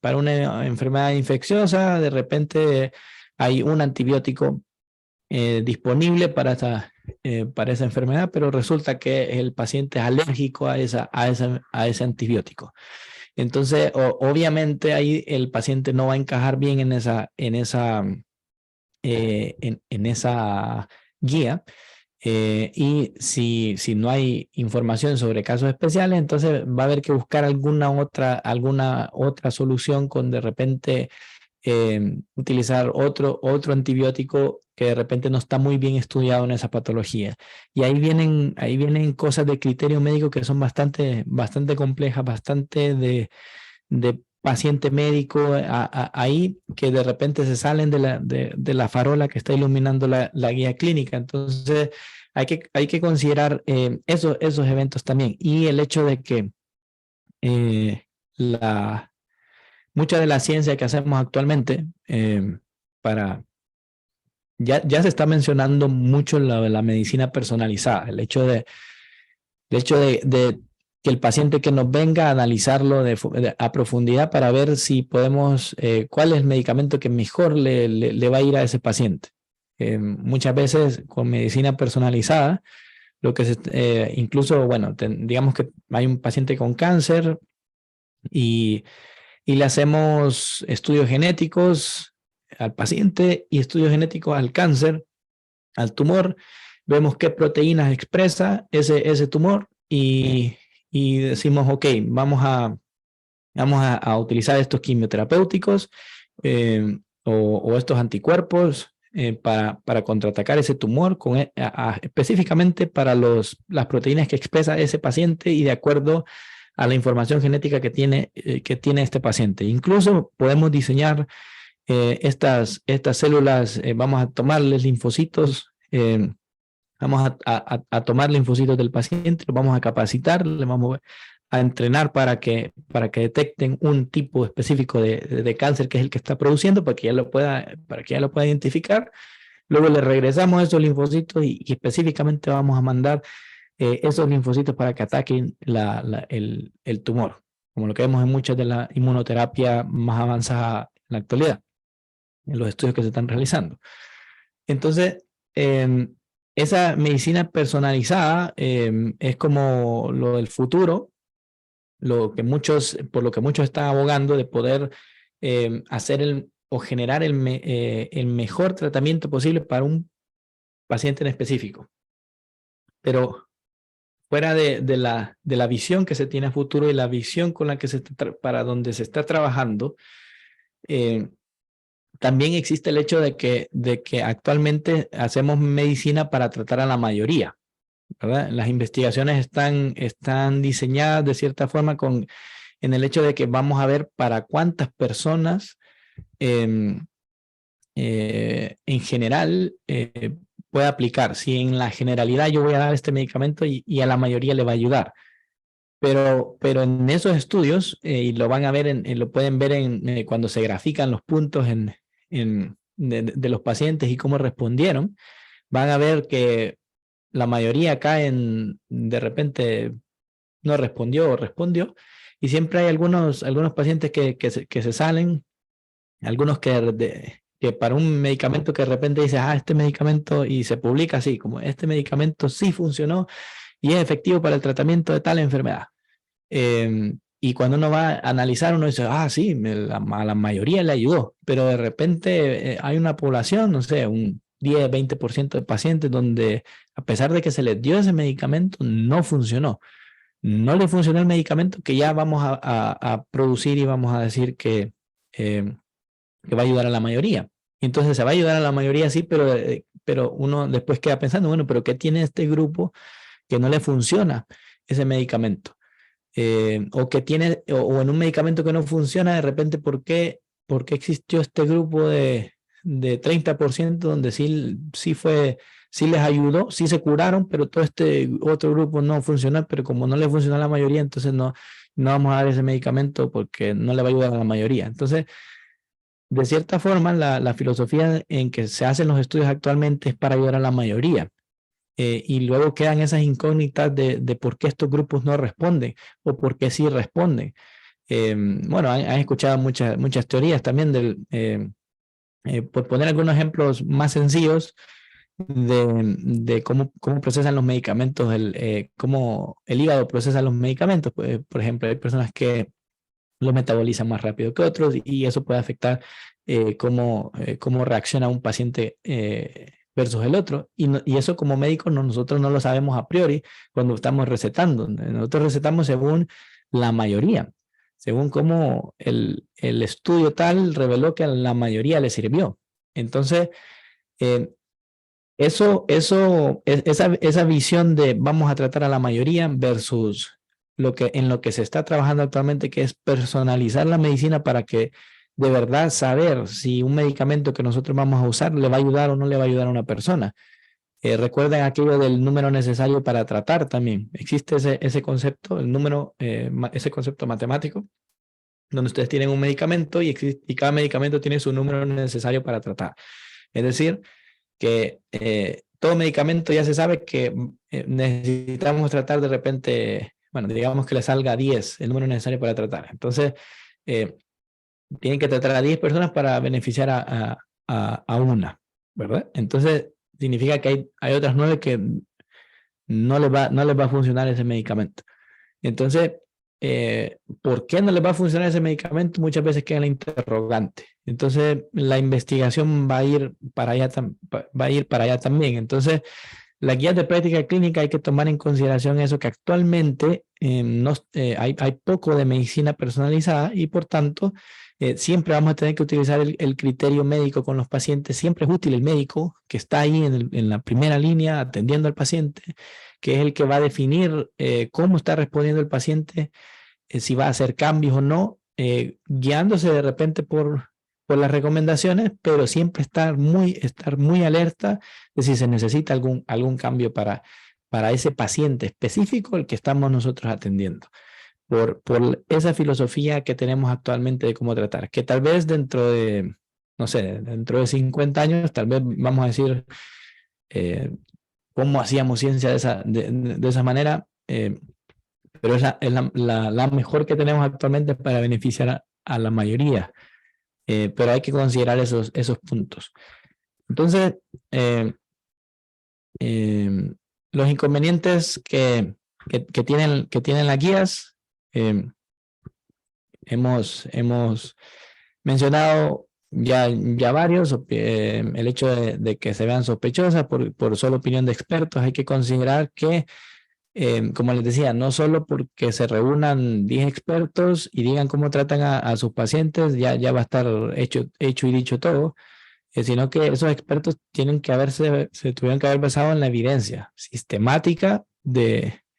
para una enfermedad infecciosa, de repente hay un antibiótico disponible para esa enfermedad, pero resulta que el paciente es alérgico a ese antibiótico. Entonces, obviamente ahí el paciente no va a encajar bien en esa guía. Y si no hay información sobre casos especiales, entonces va a haber que buscar alguna otra solución con de repente utilizar otro antibiótico que de repente no está muy bien estudiado en esa patología. Y ahí vienen cosas de criterio médico que son bastante complejas, bastante de paciente médico ahí que de repente se salen de la farola que está iluminando la guía clínica. Entonces hay que considerar esos eventos también. Y el hecho de que mucha de la ciencia que hacemos actualmente ya se está mencionando mucho la medicina personalizada, el hecho de que el paciente que nos venga a analizarlo a profundidad para ver si podemos, cuál es el medicamento que mejor le va a ir a ese paciente. Muchas veces con medicina personalizada, incluso, bueno, digamos que hay un paciente con cáncer y le hacemos estudios genéticos al paciente y estudios genéticos al cáncer, al tumor, vemos qué proteínas expresa ese tumor y decimos, ok, vamos a utilizar estos quimioterapéuticos o estos anticuerpos para contraatacar ese tumor específicamente para las proteínas que expresa ese paciente y de acuerdo a la información genética que tiene este paciente. Incluso podemos diseñar estas células, vamos a tomarles linfocitos, vamos a tomar linfocitos del paciente, los vamos a capacitar, le vamos a entrenar para que detecten un tipo específico de cáncer que es el que está produciendo, para que ya lo pueda identificar. Luego le regresamos esos linfocitos y específicamente vamos a mandar esos linfocitos para que ataquen el tumor, como lo que vemos en muchas de la inmunoterapia más avanzada en la actualidad, en los estudios que se están realizando. Entonces, esa medicina personalizada es como lo del futuro, por lo que muchos están abogando de poder hacer o generar el mejor tratamiento posible para un paciente en específico. Pero fuera de la visión que se tiene a futuro y la visión con la que para donde se está trabajando, también existe el hecho de que actualmente hacemos medicina para tratar a la mayoría, ¿verdad? Las investigaciones están diseñadas de cierta forma en el hecho de que vamos a ver para cuántas personas en general puede aplicar. Si en la generalidad yo voy a dar este medicamento y a la mayoría le va a ayudar. Pero en esos estudios, y lo van a ver, lo pueden ver cuando se grafican los puntos de los pacientes y cómo respondieron, van a ver que la mayoría caen, de repente no respondió o respondió, y siempre hay algunos pacientes que se salen, algunos que para un medicamento que de repente dice, este medicamento, y se publica así, como este medicamento sí funcionó y es efectivo para el tratamiento de tal enfermedad. Y cuando uno va a analizar, uno dice, sí, a la mayoría le ayudó, pero de repente hay una población, no sé, un 10, 20% de pacientes donde a pesar de que se les dio ese medicamento, no funcionó. No le funcionó el medicamento que ya vamos a producir y vamos a decir que va a ayudar a la mayoría. Entonces se va a ayudar a la mayoría, sí, pero uno después queda pensando, bueno, pero ¿qué tiene este grupo que no le funciona ese medicamento? O que tiene, o en un medicamento que no funciona, de repente, ¿por qué existió este grupo de 30% donde sí les ayudó, sí se curaron, pero todo este otro grupo no funcionó, pero como no le funcionó a la mayoría, entonces no vamos a dar ese medicamento porque no le va a ayudar a la mayoría? Entonces, de cierta forma, la filosofía en que se hacen los estudios actualmente es para ayudar a la mayoría. Y luego quedan esas incógnitas de por qué estos grupos no responden o por qué sí responden. Bueno, han escuchado muchas teorías también por poner algunos ejemplos más sencillos de cómo procesan los medicamentos, cómo el hígado procesa los medicamentos. Pues, por ejemplo, hay personas que lo metabolizan más rápido que otros y eso puede afectar cómo reacciona un paciente versus el otro. Y eso como médicos nosotros no lo sabemos a priori cuando estamos recetando. Nosotros recetamos según la mayoría, según cómo el estudio tal reveló que a la mayoría le sirvió. Entonces, esa visión de vamos a tratar a la mayoría versus en lo que se está trabajando actualmente, que es personalizar la medicina para que de verdad saber si un medicamento que nosotros vamos a usar le va a ayudar o no le va a ayudar a una persona. Recuerden aquello del número necesario para tratar también. Existe ese concepto, ese concepto matemático, donde ustedes tienen un medicamento y cada medicamento tiene su número necesario para tratar. Es decir, que todo medicamento ya se sabe que necesitamos tratar de repente, bueno, digamos que le salga 10, el número necesario para tratar. Entonces, tienen que tratar a 10 personas para beneficiar a una, ¿verdad? Entonces, significa que hay otras 9 que no les va a funcionar ese medicamento. Entonces, ¿por qué no les va a funcionar ese medicamento? Muchas veces queda la interrogante. Entonces, la investigación va a ir para allá también. Entonces, las guías de práctica clínica hay que tomar en consideración eso, que actualmente hay poco de medicina personalizada y por tanto siempre vamos a tener que utilizar el criterio médico con los pacientes. Siempre es útil el médico que está ahí en la primera línea atendiendo al paciente, que es el que va a definir cómo está respondiendo el paciente, si va a hacer cambios o no, guiándose de repente por las recomendaciones, pero siempre estar muy alerta de si se necesita algún cambio para ese paciente específico el que estamos nosotros atendiendo. Por esa filosofía que tenemos actualmente de cómo tratar, que tal vez dentro de 50 años, tal vez vamos a decir cómo hacíamos ciencia de esa manera, pero es la mejor que tenemos actualmente para beneficiar a la mayoría. Pero hay que considerar esos puntos. Entonces, los inconvenientes que tienen las guías, hemos mencionado ya varios. El hecho de que se vean sospechosas por solo opinión de expertos. Hay que considerar que, como les decía, no solo porque se reúnan 10 expertos y digan cómo tratan a sus pacientes, ya va a estar hecho y dicho todo, sino que esos expertos se tuvieron que haber basado en la evidencia sistemática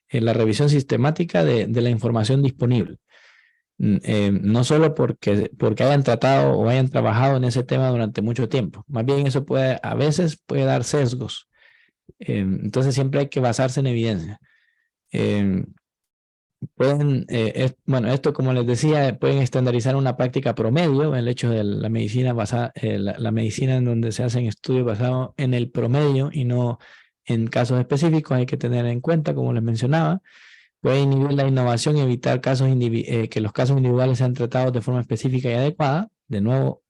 en la revisión sistemática de la información disponible. No solo porque hayan tratado o hayan trabajado en ese tema durante mucho tiempo. Más bien eso a veces puede dar sesgos. Entonces siempre hay que basarse en evidencia. Esto, como les decía, pueden estandarizar una práctica promedio, el hecho de la medicina la medicina en donde se hacen estudios basados en el promedio y no en casos específicos. Hay que tener en cuenta, como les mencionaba, puede inhibir la innovación y evitar que los casos individuales sean tratados de forma específica y adecuada. De nuevo,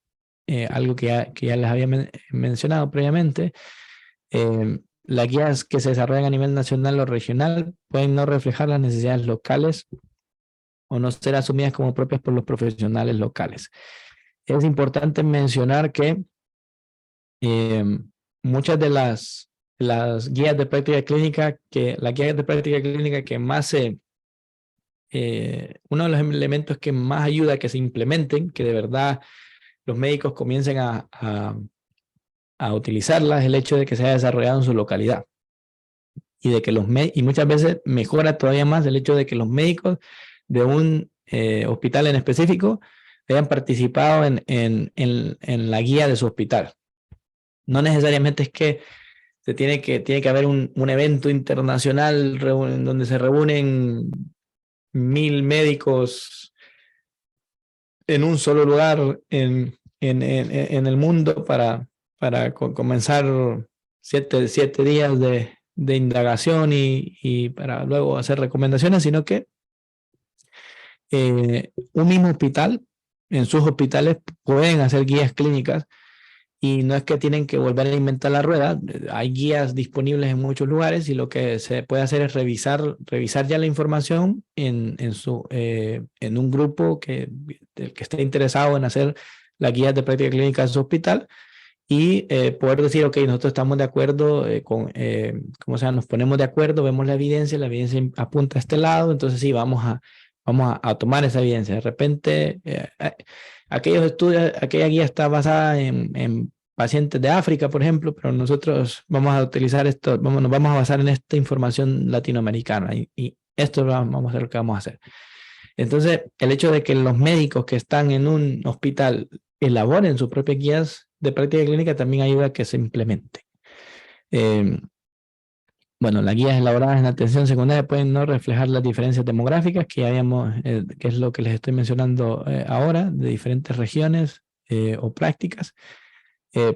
algo que ya les había mencionado previamente. Las guías que se desarrollan a nivel nacional o regional pueden no reflejar las necesidades locales o no ser asumidas como propias por los profesionales locales. Es importante mencionar que muchas de las guías de práctica clínica, que más uno de los elementos que más ayuda a que se implementen, que de verdad los médicos comiencen a utilizarlas, el hecho de que se haya desarrollado en su localidad y de que y muchas veces mejora todavía más el hecho de que los médicos de un hospital en específico hayan participado en la guía de su hospital. No necesariamente es que tiene que haber un evento internacional donde se reúnen 1000 médicos en un solo lugar en el mundo para comenzar 7 días de indagación y para luego hacer recomendaciones, sino que un mismo hospital, en sus hospitales pueden hacer guías clínicas y no es que tienen que volver a inventar la rueda, hay guías disponibles en muchos lugares y lo que se puede hacer es revisar ya la información en un grupo del que esté interesado en hacer las guías de práctica clínica en su hospital y poder decir, ok, nosotros estamos de acuerdo ¿cómo se llama? Nos ponemos de acuerdo, vemos la evidencia apunta a este lado, entonces sí, vamos a tomar esa evidencia. De repente, aquellos estudios, aquella guía está basada en pacientes de África, por ejemplo, pero nosotros vamos a utilizar esto, nos vamos a basar en esta información latinoamericana y esto vamos a hacer lo que vamos a hacer. Entonces, el hecho de que los médicos que están en un hospital elaboren sus propias guías de práctica clínica también ayuda a que se implemente. Bueno, las guías elaboradas en atención secundaria pueden no reflejar las diferencias demográficas que ya habíamos, que es lo que les estoy mencionando ahora, de diferentes regiones o prácticas.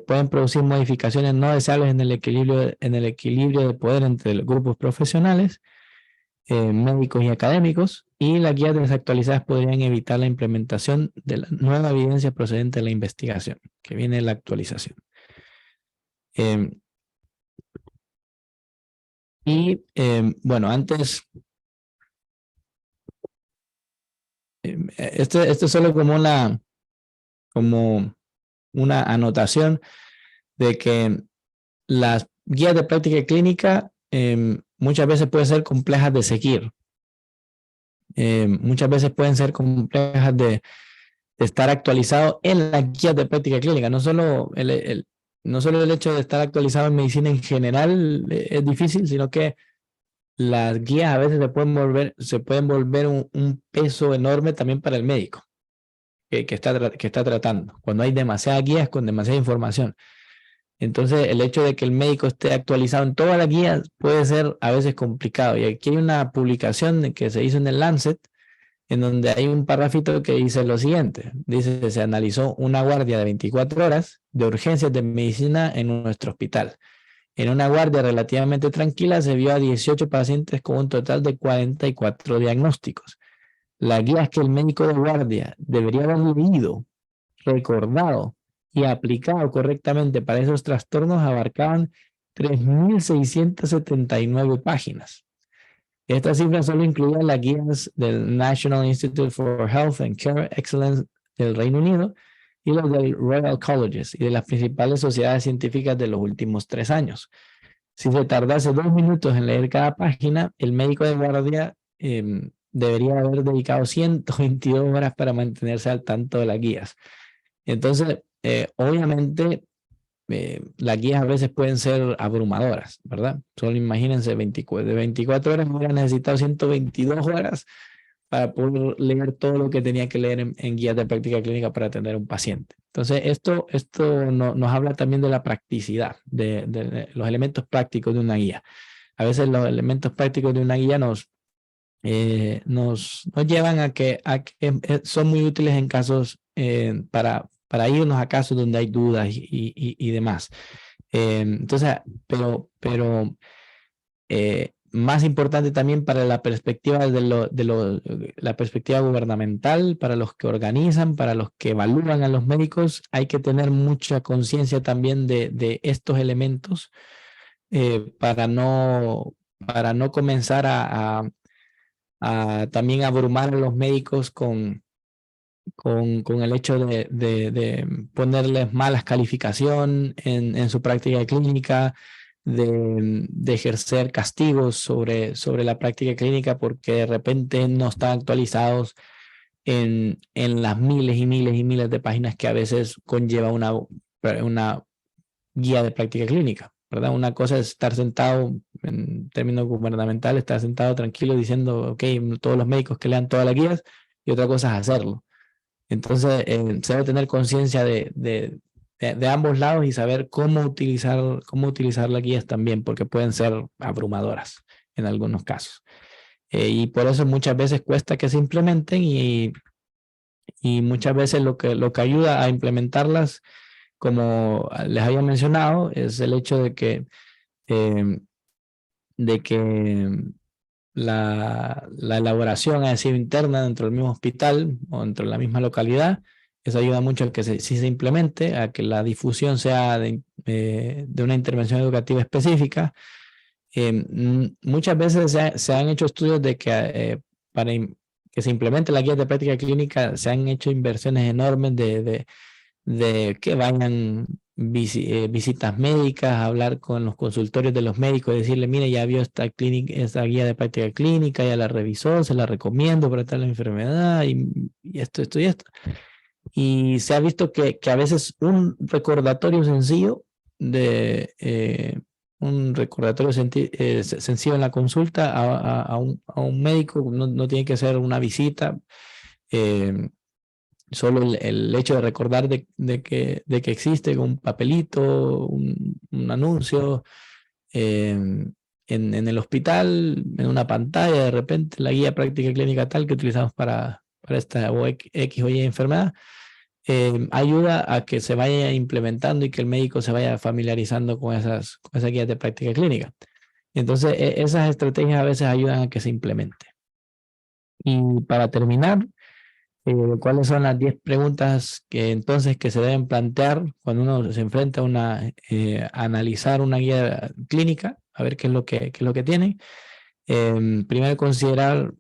Pueden producir modificaciones no deseables en el equilibrio de poder entre los grupos profesionales, médicos y académicos, y las guías desactualizadas podrían evitar la implementación de la nueva evidencia procedente de la investigación, que viene de la actualización. Bueno, antes, esto es solo como una anotación de que las guías de práctica clínica muchas veces pueden ser complejas de seguir. Muchas veces pueden ser complejas de estar actualizado en las guías de práctica clínica. No solo el hecho de estar actualizado en medicina en general es difícil, sino que las guías a veces se pueden volver un peso enorme también para el médico que está tratando. Cuando hay demasiadas guías con demasiada información. Entonces, el hecho de que el médico esté actualizado en todas las guías puede ser a veces complicado. Y aquí hay una publicación que se hizo en el Lancet, en donde hay un parrafito que dice lo siguiente. Dice, se analizó una guardia de 24 horas de urgencias de medicina en nuestro hospital. En una guardia relativamente tranquila se vio a 18 pacientes con un total de 44 diagnósticos. Las guías que el médico de guardia debería haber leído, recordado y aplicado correctamente para esos trastornos abarcaban 3.679 páginas. Estas cifras solo incluían las guías del National Institute for Health and Care Excellence del Reino Unido y los del Royal Colleges y de las principales sociedades científicas de los últimos 3 años. Si se tardase 2 minutos en leer cada página, el médico de guardia debería haber dedicado 122 horas para mantenerse al tanto de las guías. Entonces, obviamente, las guías a veces pueden ser abrumadoras, ¿verdad? Solo imagínense, de 24 horas hubiera necesitado 122 horas para poder leer todo lo que tenía que leer en guías de práctica clínica para atender a un paciente. Entonces, esto nos habla también de la practicidad, de los elementos prácticos de una guía. A veces los elementos prácticos de una guía nos llevan a que son muy útiles en casos para irnos a casos donde hay dudas y demás. Entonces, pero más importante también para la perspectiva la perspectiva gubernamental, para los que organizan, para los que evalúan a los médicos, hay que tener mucha conciencia también de estos elementos para no comenzar a también abrumar a los médicos con el hecho de ponerles malas calificación en su práctica clínica, de ejercer castigos sobre la práctica clínica porque de repente no están actualizados en las miles y miles y miles de páginas que a veces conlleva una guía de práctica clínica, ¿verdad? Una cosa es estar sentado, en términos gubernamentales, estar sentado tranquilo diciendo, ok, todos los médicos que lean todas las guías, y otra cosa es hacerlo. Entonces, se debe tener conciencia de ambos lados y saber cómo utilizar las guías también, porque pueden ser abrumadoras en algunos casos. Y por eso muchas veces cuesta que se implementen y muchas veces lo que ayuda a implementarlas, como les había mencionado, es el hecho de que la elaboración haya sido interna dentro del mismo hospital o dentro de la misma localidad Eso ayuda mucho a que si se implemente, a que la difusión sea de una intervención educativa específica. Muchas veces se han hecho estudios de que para que se implemente la guía de práctica clínica se han hecho inversiones enormes de que vayan visitas médicas, hablar con los consultorios de los médicos, decirle, mire, ya vio esta guía de práctica clínica, ya la revisó, se la recomiendo para tal enfermedad y esto y esto. Y se ha visto que a veces un recordatorio sencillo sencillo en la consulta a un médico, no tiene que ser una visita, solo el hecho de recordar de que existe un papelito, un anuncio en el hospital, en una pantalla, de repente la guía práctica clínica tal que utilizamos para esta X o Y enfermedad, ayuda a que se vaya implementando y que el médico se vaya familiarizando con esas guías de práctica clínica. Entonces, esas estrategias a veces ayudan a que se implemente. Y para terminar, ¿cuáles son las 10 preguntas que se deben plantear cuando uno se enfrenta a analizar una guía clínica, a ver qué es lo que tiene? Primero considerar,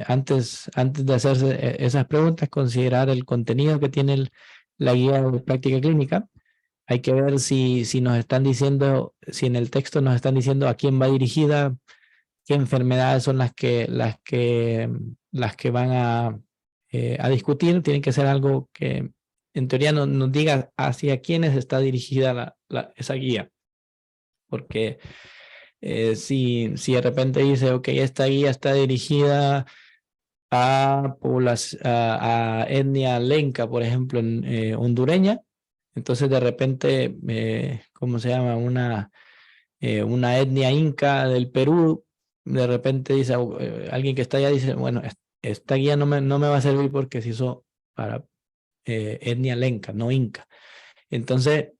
antes de hacerse esas preguntas, considerar el contenido que tiene la guía de práctica clínica. Hay que ver si nos están diciendo, si en el texto nos están diciendo a quién va dirigida, qué enfermedades son las que van a discutir. Tiene que ser algo que en teoría nos diga hacia quiénes está dirigida esa guía. Porque si de repente dice, ok, esta guía está dirigida a etnia lenca, por ejemplo, hondureña, entonces de repente, ¿cómo se llama? Una etnia inca del Perú, de repente dice, alguien que está allá dice, bueno, esta guía no me va a servir porque se hizo para etnia lenca, no inca. Entonces,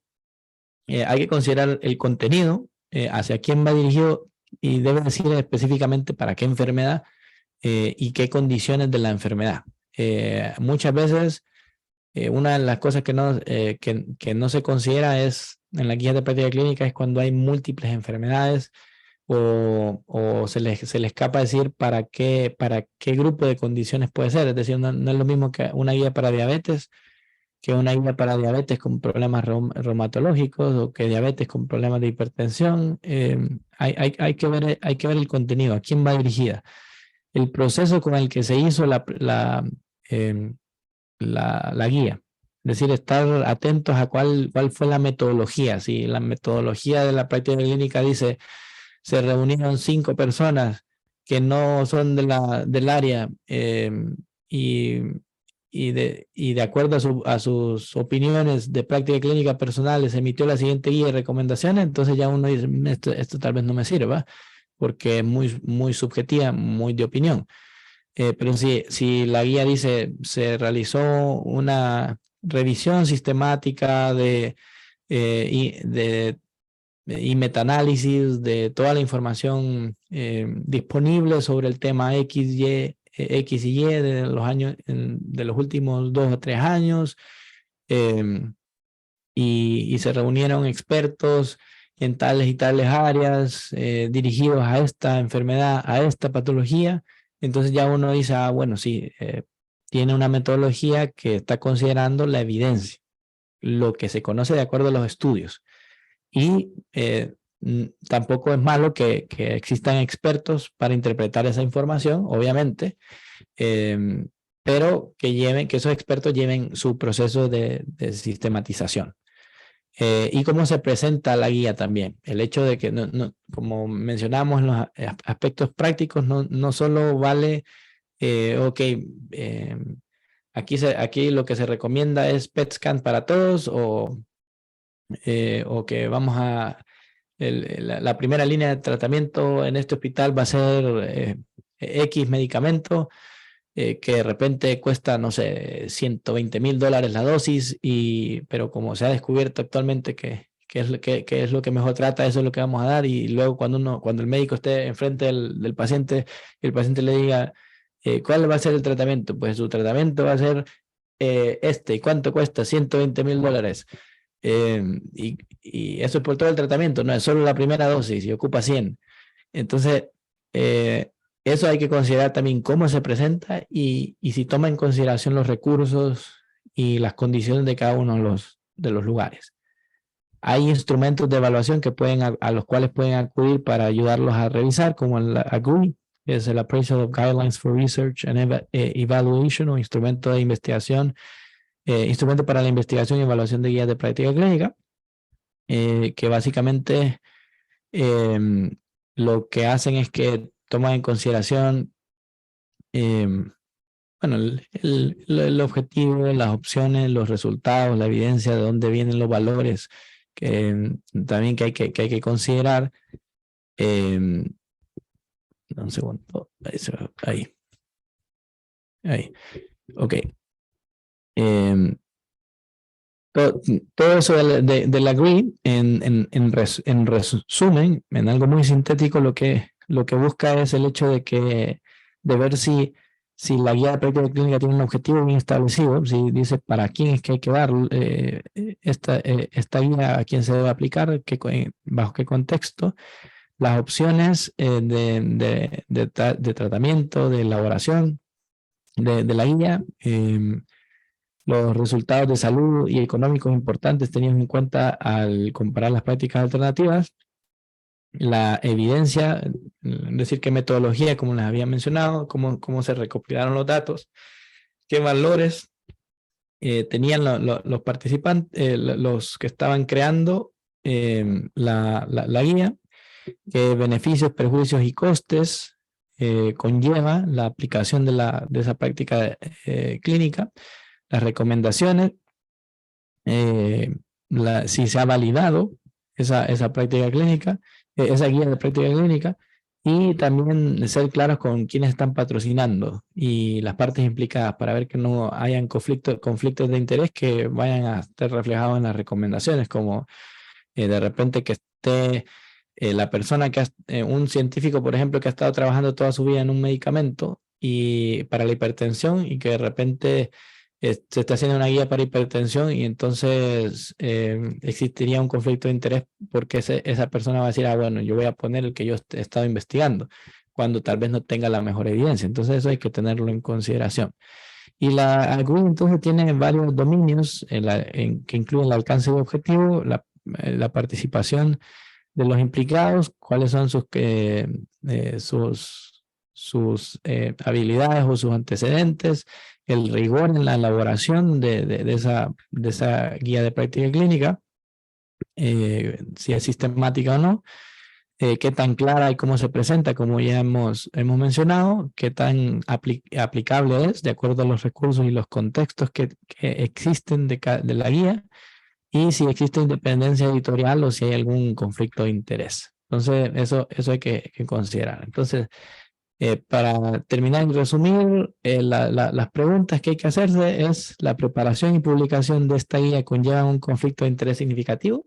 hay que considerar el contenido, hacia quién va dirigido y debe decir específicamente para qué enfermedad y qué condiciones de la enfermedad. Muchas veces, una de las cosas que no se considera es en la guía de práctica clínica es cuando hay múltiples enfermedades o se les escapa decir para qué grupo de condiciones puede ser. Es decir, no es lo mismo que una guía para diabetes que una guía para diabetes con problemas reumatológicos o que diabetes con problemas de hipertensión. Hay que ver el contenido, a quién va dirigida. El proceso con el que se hizo la guía. Es decir, estar atentos a cuál fue la metodología. Si la metodología de la práctica clínica dice se reunieron 5 personas que no son del área y de acuerdo a sus opiniones de práctica clínica personales se emitió la siguiente guía de recomendaciones, entonces ya uno dice, esto tal vez no me sirva porque es muy subjetiva, muy de opinión. Pero si la guía dice se realizó una revisión sistemática y metaanálisis de toda la información disponible sobre el tema X y Y de los últimos 2 o 3 años, y se reunieron expertos en tales y tales áreas dirigidos a esta enfermedad, a esta patología. Entonces ya uno dice, bueno, sí, tiene una metodología que está considerando la evidencia, lo que se conoce de acuerdo a los estudios. Y tampoco es malo que existan expertos para interpretar esa información, obviamente, pero que esos expertos lleven su proceso de sistematización. Y cómo se presenta la guía también. El hecho de que, como mencionamos en los aspectos prácticos, no solo vale, aquí lo que se recomienda es PET scan para todos o que vamos la primera línea de tratamiento en este hospital va a ser X medicamento que de repente cuesta, no sé, $120,000 la dosis, pero como se ha descubierto actualmente que es lo que mejor trata, eso es lo que vamos a dar, y luego cuando el médico esté enfrente del paciente y el paciente le diga ¿cuál va a ser el tratamiento? Pues su tratamiento va a ser ¿y cuánto cuesta? $120,000. Y eso es por todo el tratamiento, no es solo la primera dosis y ocupa 100. Entonces, eso hay que considerar también cómo se presenta y si toma en consideración los recursos y las condiciones de cada uno de los lugares. Hay instrumentos de evaluación que a los cuales pueden acudir para ayudarlos a revisar, como el AGREE, que es el Appraisal of Guidelines for Research and Evaluation, o instrumento de investigación, instrumento para la investigación y evaluación de guías de práctica clínica, que básicamente lo que hacen es que toman en consideración bueno, el objetivo, las opciones, los resultados, la evidencia, de dónde vienen los valores, también que hay que considerar. Un segundo, ahí. Ok. Todo eso del AGREE, en resumen, en algo muy sintético, lo que busca es el hecho de ver si la guía de práctica clínica tiene un objetivo bien establecido, si dice para quién es que hay que dar esta guía, a quién se debe aplicar, bajo qué contexto, las opciones de tratamiento, de elaboración de la guía, los resultados de salud y económicos importantes tenidos en cuenta al comparar las prácticas alternativas, la evidencia, es decir, qué metodología, como les había mencionado, cómo se recopilaron los datos, qué valores tenían los participantes, los que estaban creando la guía, qué beneficios, perjuicios y costes conlleva la aplicación de esa práctica clínica, las recomendaciones, si se ha validado esa práctica clínica, esa guía de práctica clínica, y también ser claros con quiénes están patrocinando y las partes implicadas para ver que no hayan conflictos de interés que vayan a estar reflejados en las recomendaciones, como de repente que esté la persona un científico, por ejemplo, que ha estado trabajando toda su vida en un medicamento y para la hipertensión, y que de repente se está haciendo una guía para hipertensión, y entonces existiría un conflicto de interés porque esa persona va a decir, bueno, yo voy a poner el que yo he estado investigando, cuando tal vez no tenga la mejor evidencia. Entonces eso hay que tenerlo en consideración. Y la AGREE entonces tiene varios dominios que incluyen el alcance de objetivo, la participación de los implicados, cuáles son sus habilidades o sus antecedentes, el rigor en la elaboración de esa guía de práctica clínica, si es sistemática o no, qué tan clara y cómo se presenta, como ya hemos mencionado, qué tan aplicable es de acuerdo a los recursos y los contextos que existen de la guía, y si existe independencia editorial o si hay algún conflicto de interés. Entonces, eso hay que considerar. Entonces, para terminar y resumir, las preguntas que hay que hacerse es: ¿la preparación y publicación de esta guía conlleva un conflicto de interés significativo?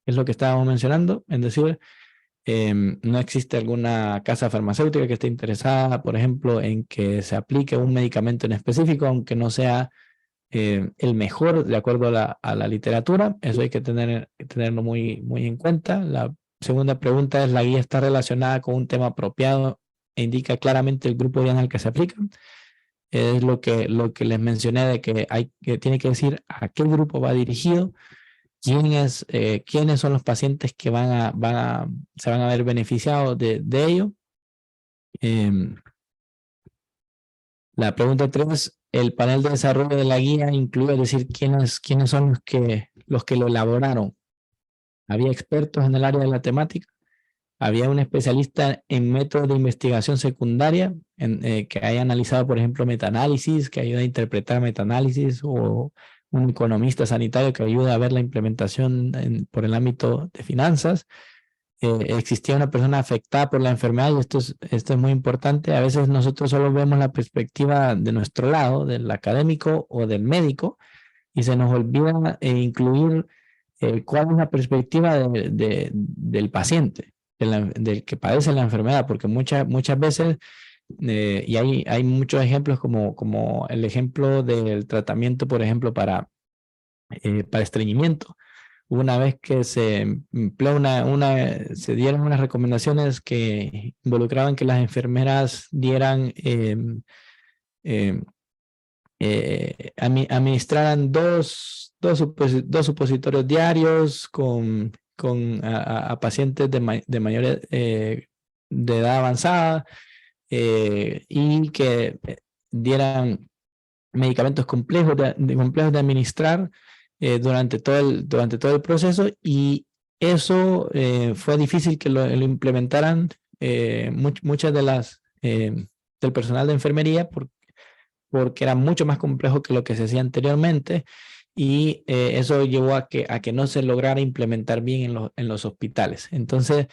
Es lo que estábamos mencionando, es decir, no existe alguna casa farmacéutica que esté interesada, por ejemplo, en que se aplique un medicamento en específico, aunque no sea el mejor de acuerdo a la literatura. Eso hay que tenerlo muy, muy en cuenta. La segunda pregunta es: ¿la guía está relacionada con un tema apropiado e indica claramente el grupo diana al que se aplica? Es lo que les mencioné, de que tiene que decir a qué grupo va dirigido, quiénes son los pacientes que se van a ver beneficiados de ello. La pregunta 3, el panel de desarrollo de la guía incluye, es decir, quiénes son los que lo elaboraron. ¿Había expertos en el área de la temática? ¿Había un especialista en métodos de investigación secundaria que haya analizado, por ejemplo, metaanálisis, que ayude a interpretar metaanálisis, o un economista sanitario que ayude a ver la implementación por el ámbito de finanzas? Existía una persona afectada por la enfermedad, y esto es muy importante. A veces nosotros solo vemos la perspectiva de nuestro lado, del académico o del médico, y se nos olvida incluir cuál es la perspectiva del paciente, del que padece la enfermedad, porque muchas veces y hay muchos ejemplos como el ejemplo del tratamiento, por ejemplo, para estreñimiento. Una vez que se empleó se dieron unas recomendaciones que involucraban que las enfermeras dieran, administraran dos supositorios diarios a pacientes de mayor de edad avanzada, y que dieran medicamentos complejos de administrar durante todo el proceso, y eso fue difícil que lo implementaran muchas de del personal de enfermería porque era mucho más complejo que lo que se hacía anteriormente, y eso llevó a que no se lograra implementar bien en los hospitales. Entonces,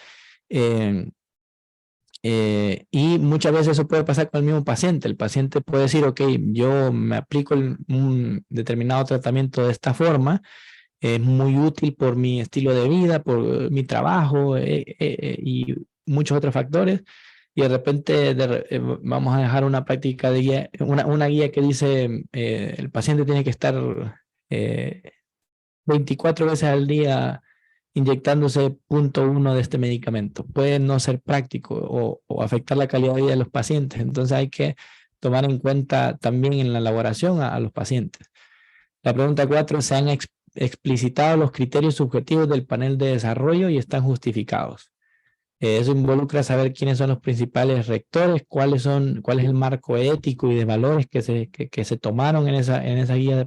y muchas veces eso puede pasar con el mismo paciente. El paciente puede decir, ok, yo me aplico un determinado tratamiento de esta forma, es muy útil por mi estilo de vida, por mi trabajo y muchos otros factores, y de repente vamos a dejar una práctica de guía, una guía que dice el paciente tiene que estar 24 veces al día inyectándose 0.1 de este medicamento. Puede no ser práctico o afectar la calidad de vida de los pacientes. Entonces hay que tomar en cuenta también en la elaboración a los pacientes. La pregunta 4, ¿se han explicitado los criterios subjetivos del panel de desarrollo y están justificados? Eso involucra saber quiénes son los principales rectores, cuál es el marco ético y de valores que se tomaron en esa guía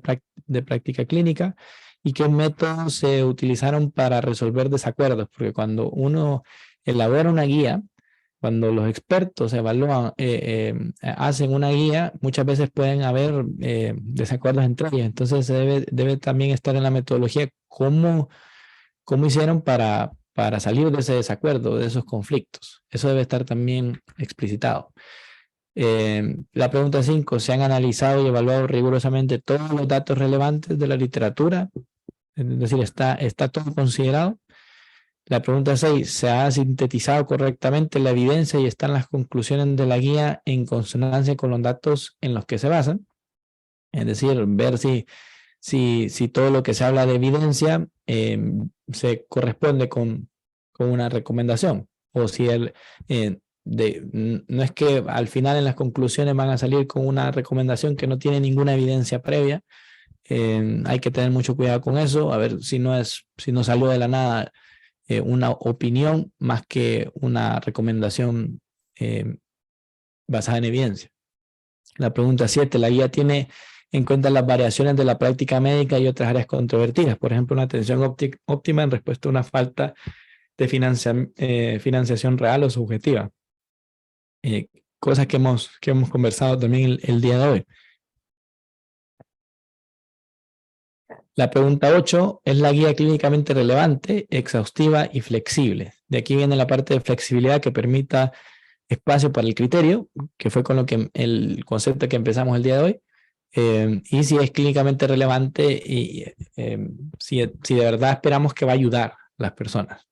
de práctica clínica, y qué métodos se utilizaron para resolver desacuerdos, porque cuando uno elabora una guía, cuando los expertos evalúan, hacen una guía, muchas veces pueden haber desacuerdos entre ellos. Entonces debe también estar en la metodología cómo hicieron para salir de ese desacuerdo, de esos conflictos. Eso debe estar también explicitado. La pregunta 5, ¿se han analizado y evaluado rigurosamente todos los datos relevantes de la literatura? Es decir, ¿está todo considerado? La pregunta 6, ¿se ha sintetizado correctamente la evidencia y están las conclusiones de la guía en consonancia con los datos en los que se basan? Es decir, ver si todo lo que se habla de evidencia se corresponde con una recomendación, o si no es que al final en las conclusiones van a salir con una recomendación que no tiene ninguna evidencia previa. Hay que tener mucho cuidado con eso, a ver si no salió de la nada una opinión más que una recomendación basada en evidencia. La pregunta 7, la guía tiene en cuenta las variaciones de la práctica médica y otras áreas controvertidas, por ejemplo, una atención óptima en respuesta a una falta de financiación real o subjetiva. Cosas que hemos conversado también el día de hoy. La pregunta 8, ¿es la guía clínicamente relevante, exhaustiva y flexible? De aquí viene la parte de flexibilidad que permita espacio para el criterio, que fue con el concepto que empezamos el día de hoy, y si es clínicamente relevante y si de verdad esperamos que va a ayudar a las personas.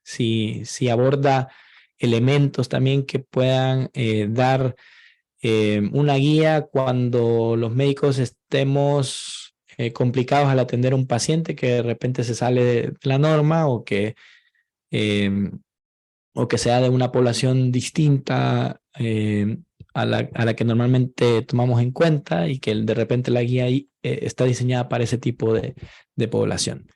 Si aborda elementos también que puedan dar una guía cuando los médicos estemos complicados al atender a un paciente que de repente se sale de la norma, o que sea de una población distinta a la que normalmente tomamos en cuenta, y que de repente la guía está diseñada para ese tipo de población.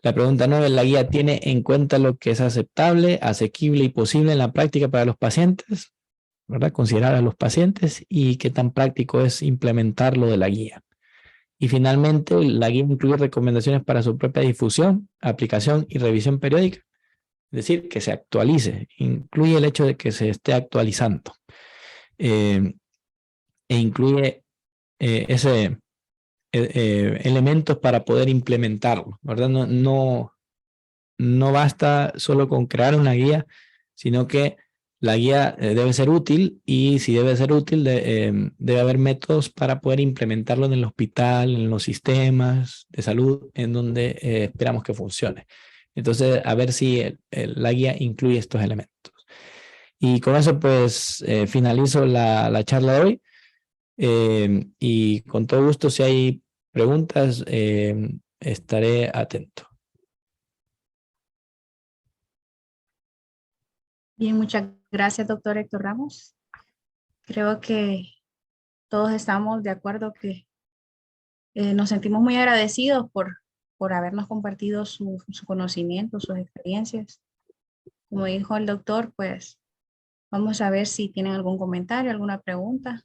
La pregunta 9, ¿la guía tiene en cuenta lo que es aceptable, asequible y posible en la práctica para los pacientes? ¿Verdad? Considerar a los pacientes y qué tan práctico es implementar lo de la guía. Y finalmente, la guía incluye recomendaciones para su propia difusión, aplicación y revisión periódica. Es decir, que se actualice. Incluye el hecho de que se esté actualizando. E incluye elementos para poder implementarlo, ¿verdad? No basta solo con crear una guía, sino que la guía debe ser útil, y si debe ser útil, debe haber métodos para poder implementarlo en el hospital, en los sistemas de salud, en donde esperamos que funcione. Entonces, a ver si la guía incluye estos elementos. Y con eso pues finalizo la charla de hoy. Y con todo gusto, si hay preguntas, estaré atento. Bien, muchas gracias, doctor Héctor Ramos. Creo que todos estamos de acuerdo que nos sentimos muy agradecidos por habernos compartido su conocimiento, sus experiencias. Como dijo el doctor, pues vamos a ver si tienen algún comentario, alguna pregunta.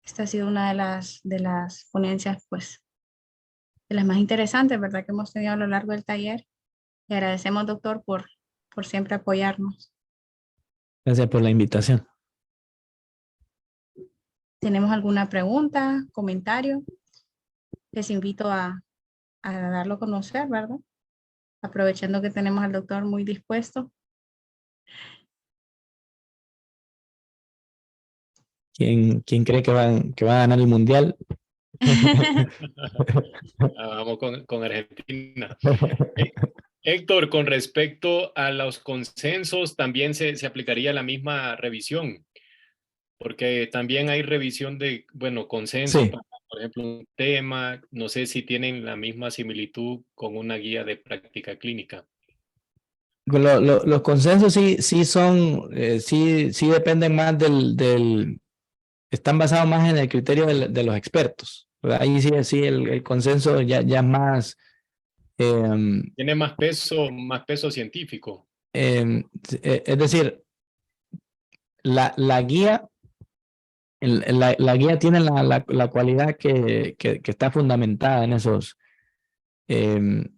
Esta ha sido una de las ponencias, pues, de las más interesantes, ¿verdad?, que hemos tenido a lo largo del taller. Le agradecemos, doctor, por siempre apoyarnos. Gracias por la invitación. ¿Tenemos alguna pregunta, comentario? Les invito a darlo a conocer, ¿verdad? Aprovechando que tenemos al doctor muy dispuesto. ¿Quién cree que va a ganar el mundial? Vamos con Argentina. Héctor, con respecto a los consensos, también se aplicaría la misma revisión, porque también hay revisión de, bueno, consensos, Sí. para, por ejemplo, un tema, no sé si tienen la misma similitud con una guía de práctica clínica. Los consensos sí son, sí dependen más están basados más en el criterio de los expertos. Ahí sí el consenso ya es más... Tiene más peso científico. Es decir, la guía, la guía tiene la cualidad que está fundamentada en esos, en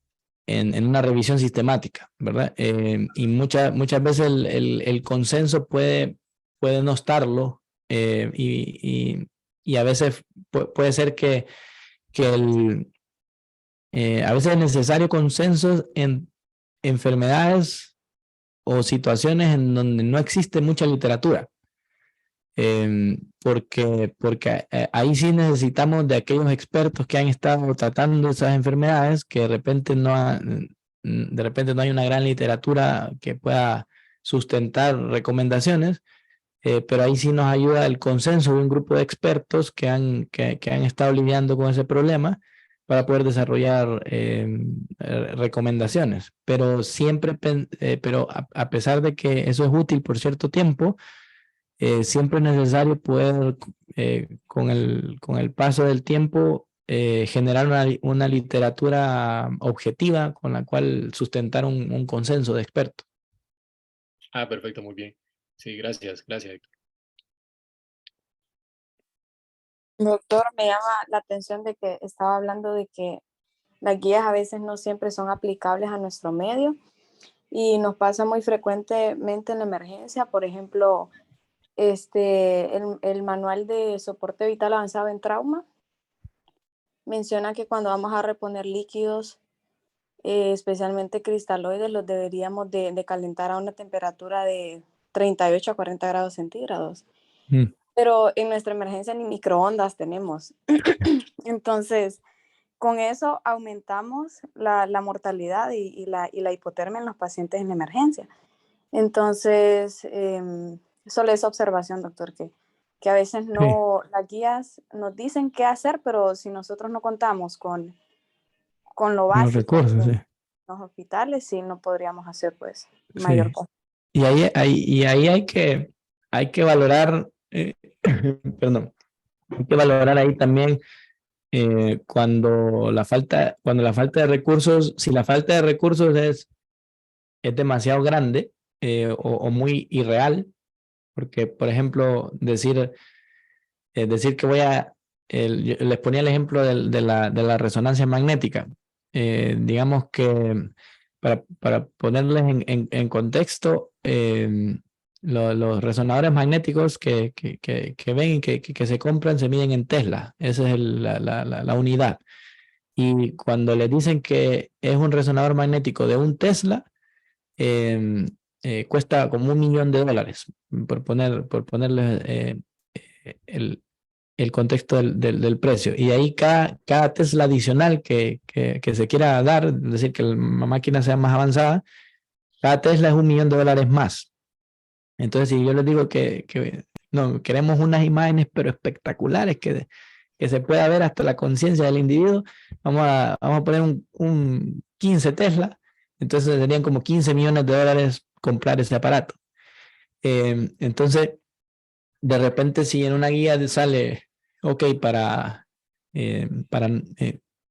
una revisión sistemática, ¿verdad? Y muchas veces el consenso puede no estarlo, y a veces puede ser que a veces es necesario consenso en enfermedades o situaciones en donde no existe mucha literatura. Porque ahí sí necesitamos de aquellos expertos que han estado tratando esas enfermedades, que de repente no hay una gran literatura que pueda sustentar recomendaciones, pero ahí sí nos ayuda el consenso de un grupo de expertos que han estado lidiando con ese problema para poder desarrollar recomendaciones. Pero siempre, pero a pesar de que eso es útil por cierto tiempo, siempre es necesario poder, con el paso del tiempo, generar una literatura objetiva con la cual sustentar un consenso de expertos. Perfecto, muy bien. Sí, gracias, Héctor. Doctor, me llama la atención de que estaba hablando de que las guías a veces no siempre son aplicables a nuestro medio y nos pasa muy frecuentemente en la emergencia. Por ejemplo, el manual de soporte vital avanzado en trauma menciona que cuando vamos a reponer líquidos, especialmente cristaloides, los deberíamos de calentar a una temperatura de 38 a 40 grados centígrados. Pero en nuestra emergencia ni microondas tenemos. Entonces, con eso aumentamos la mortalidad y la hipotermia en los pacientes en emergencia. Entonces, solo esa observación, doctor, que a veces no, sí, las guías nos dicen qué hacer, pero si nosotros no contamos con lo básico, los recursos, sí, los hospitales, sí, no podríamos hacer pues mayor cosa. Y ahí hay que valorar, perdón, hay que valorar ahí también cuando la falta de recursos, si la falta de recursos es demasiado grande, o muy irreal, porque por ejemplo decir que yo les ponía el ejemplo de la resonancia magnética. Digamos que para ponerles en contexto, los resonadores magnéticos que ven y que se compran se miden en Tesla. Esa es la unidad. Y cuando les dicen que es un resonador magnético de 1 Tesla, cuesta como $1.000.000, por ponerles el contexto del precio. Y ahí cada Tesla adicional que se quiera dar, es decir, que la máquina sea más avanzada, cada Tesla es $1.000.000 más. Entonces, si yo les digo que no, queremos unas imágenes, pero espectaculares, que se pueda ver hasta la conciencia del individuo, vamos a poner un 15 Tesla, entonces serían como 15 millones de dólares comprar ese aparato. Entonces, de repente, si en una guía sale, ok, para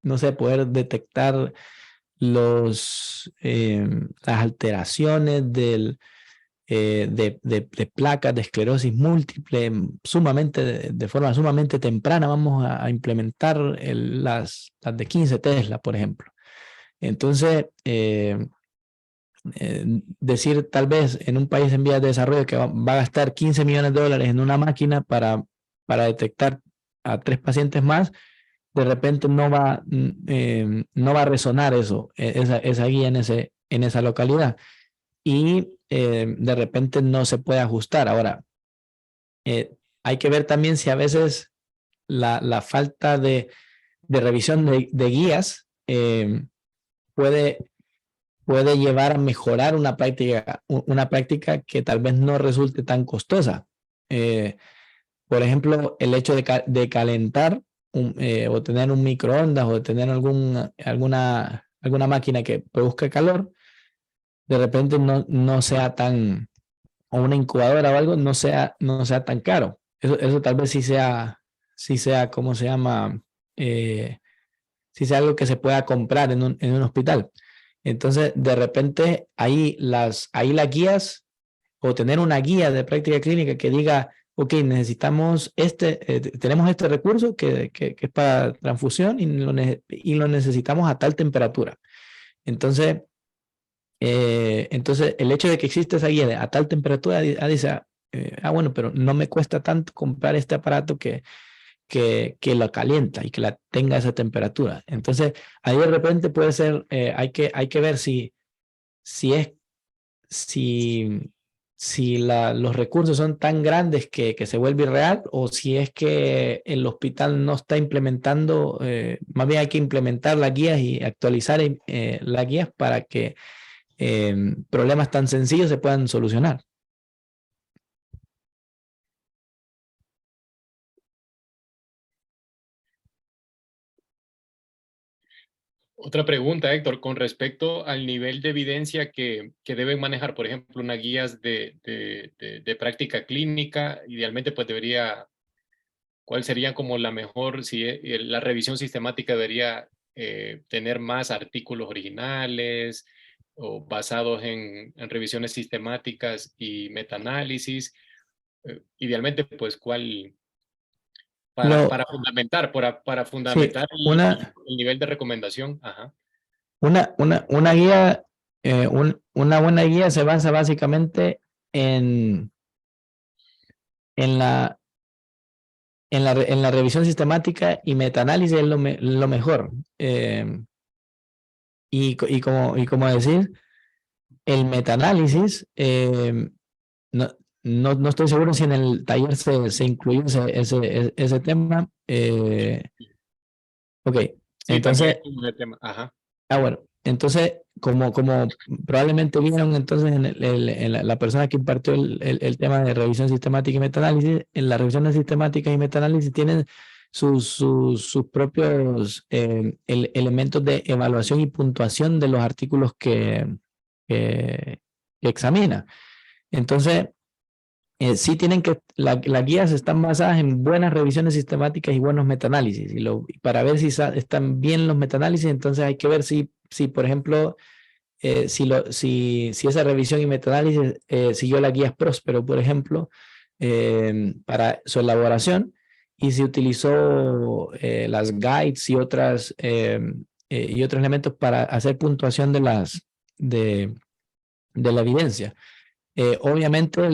no sé, poder detectar las alteraciones de placas de esclerosis múltiple de forma sumamente temprana, vamos a implementar las de 15 Tesla, por ejemplo. Entonces, decir tal vez en un país en vías de desarrollo que va a gastar 15 millones de dólares en una máquina para detectar a 3 pacientes más, de repente no va a resonar esa guía en esa localidad. Y de repente no se puede ajustar. Ahora, hay que ver también si a veces la falta de revisión de guías puede llevar a mejorar una práctica que tal vez no resulte tan costosa. Por ejemplo, el hecho de calentar o tener un microondas o tener alguna máquina que produzca calor, de repente no sea tan, o una incubadora o algo, no sea tan caro. Eso tal vez sí sea, ¿cómo se llama? Sí sea algo que se pueda comprar en un hospital. Entonces, de repente, ahí las guías, o tener una guía de práctica clínica que diga, ok, necesitamos tenemos este recurso que es para transfusión y lo necesitamos a tal temperatura. Entonces, el hecho de que exista esa guía a tal temperatura dice, bueno, pero no me cuesta tanto comprar este aparato que lo calienta y que la tenga esa temperatura. Entonces, ahí de repente puede ser, hay que ver si los recursos son tan grandes que se vuelve irreal, o si es que el hospital no está implementando, más bien hay que implementar las guías y actualizar las guías para que problemas tan sencillos se puedan solucionar. Otra pregunta, Héctor, con respecto al nivel de evidencia que deben manejar, por ejemplo, unas guías de práctica clínica, idealmente pues ¿cuál sería como la mejor, si la revisión sistemática debería tener más artículos originales o basados en revisiones sistemáticas y metaanálisis? Idealmente, pues, ¿cuál? Para fundamentar, para Sí, fundamentar el nivel de recomendación. Ajá. una guía, una buena guía se basa básicamente en la revisión sistemática, y metaanálisis es lo mejor. Y como decir, el metaanálisis, no estoy seguro si en el taller se incluyó ese tema. Ok, Sí, también entonces, es un tema. Ajá. bueno, entonces, como probablemente vieron entonces en la persona que impartió el tema de revisión sistemática y metaanálisis, en la revisión sistemática y metaanálisis tienen sus propios elementos de evaluación y puntuación de los artículos que examina. Entonces, sí tienen que, las guías están basadas en buenas revisiones sistemáticas y buenos metaanálisis. Y para ver si están bien los metaanálisis, entonces hay que ver si por ejemplo, si esa revisión y metaanálisis siguió las guías Próspero, por ejemplo, para su elaboración, y si utilizó las guides y otros elementos para hacer puntuación de la evidencia. Obviamente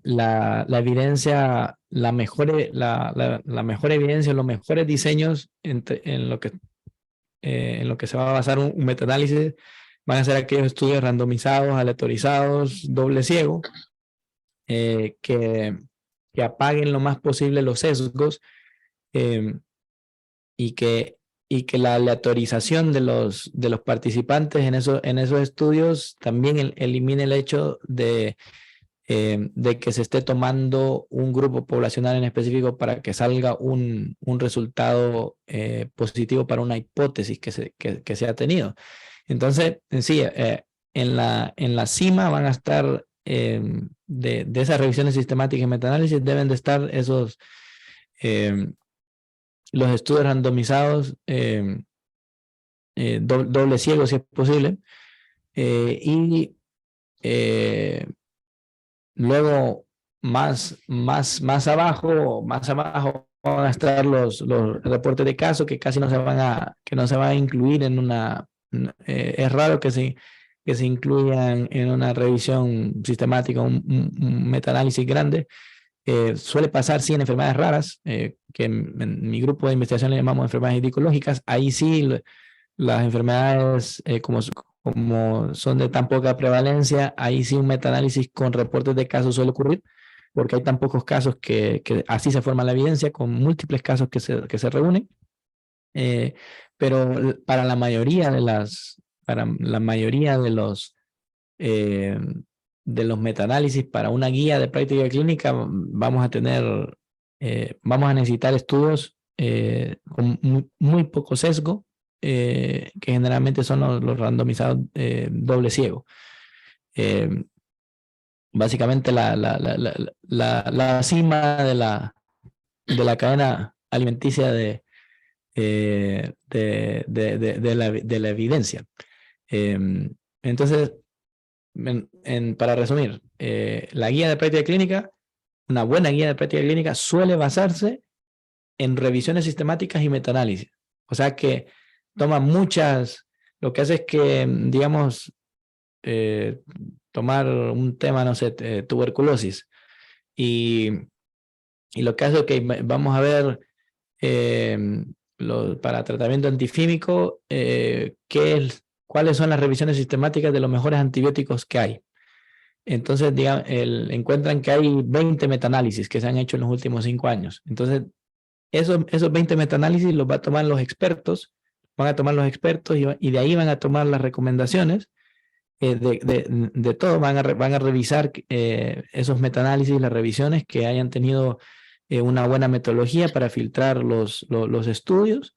la evidencia, la mejor evidencia, los mejores diseños en lo que se va a basar un metaanálisis van a ser aquellos estudios randomizados, aleatorizados, doble ciego, que apaguen lo más posible los sesgos, y que la aleatorización de los participantes en esos estudios también elimine el hecho de de que se esté tomando un grupo poblacional en específico para que salga un resultado positivo para una hipótesis que se ha tenido. Entonces, sí, en la cima van a estar de esas revisiones sistemáticas y metaanálisis, deben de estar esos los estudios randomizados doble ciego si es posible, y luego más abajo van a estar los reportes de caso que casi no se van a incluir en una, es raro que se incluyan en una revisión sistemática, un metaanálisis grande. Suele pasar, sí, en enfermedades raras, que en mi grupo de investigación le llamamos enfermedades ginecológicas. Ahí sí, las enfermedades como son de tan poca prevalencia, ahí sí un metaanálisis con reportes de casos suele ocurrir, porque hay tan pocos casos que así se forma la evidencia, con múltiples casos que se reúnen. Pero para la mayoría de los metaanálisis, para una guía de práctica clínica, vamos a necesitar estudios con muy poco sesgo, que generalmente son los randomizados doble ciego. Básicamente la cima de la cadena alimenticia de la evidencia. Entonces, para resumir, la guía de práctica clínica, una buena guía de práctica clínica suele basarse en revisiones sistemáticas y metaanálisis. O sea que toma lo que hace es que, digamos, tomar un tema, no sé, tuberculosis, y lo que hace es que vamos a ver para tratamiento antifímico, cuáles son las revisiones sistemáticas de los mejores antibióticos que hay. Entonces, encuentran que hay 20 metaanálisis que se han hecho en los últimos 5 años. Entonces, esos 20 metaanálisis los van a tomar los expertos y de ahí van a tomar las recomendaciones de todo. Van a revisar esos metaanálisis, las revisiones que hayan tenido una buena metodología para filtrar los estudios,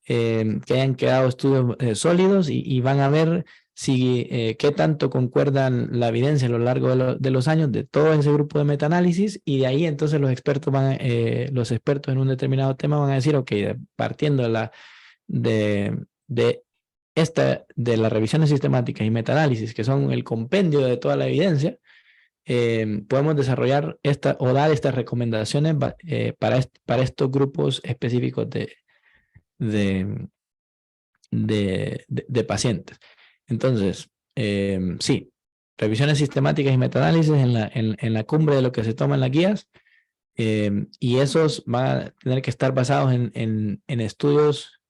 que hayan quedado estudios sólidos, y van a ver qué tanto concuerdan la evidencia a lo largo de los años de todo ese grupo de metaanálisis, y de ahí entonces los expertos en un determinado tema van a decir, ok, partiendo de las revisiones sistemáticas y metaanálisis, que son el compendio de toda la evidencia, podemos desarrollar o dar estas recomendaciones para estos grupos específicos de pacientes. Entonces, sí, revisiones sistemáticas y metaanálisis en la cumbre de lo que se toma en las guías, y esos van a tener que estar basados en estudios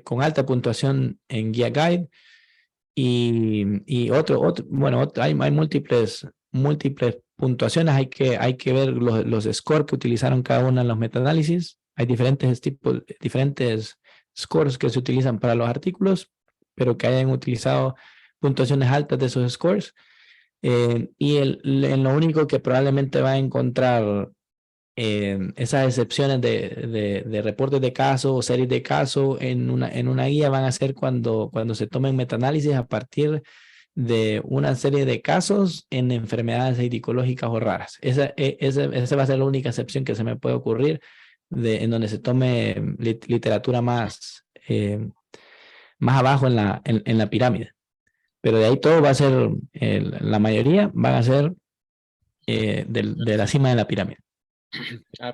con alta puntuación en guía guide, y hay múltiples puntuaciones. Hay que ver los scores que utilizaron cada uno en los metaanálisis. Hay diferentes scores que se utilizan para los artículos, pero que hayan utilizado puntuaciones altas de esos scores. Y en lo único que probablemente va a encontrar esas excepciones de reportes de casos o series de casos en una guía van a ser cuando se tomen metaanálisis a partir de una serie de casos en enfermedades ginecológicas o raras. Esa va a ser la única excepción que se me puede ocurrir en donde se tome literatura más abajo en la pirámide. Pero de ahí todo va a ser, la mayoría van a ser de la cima de la pirámide.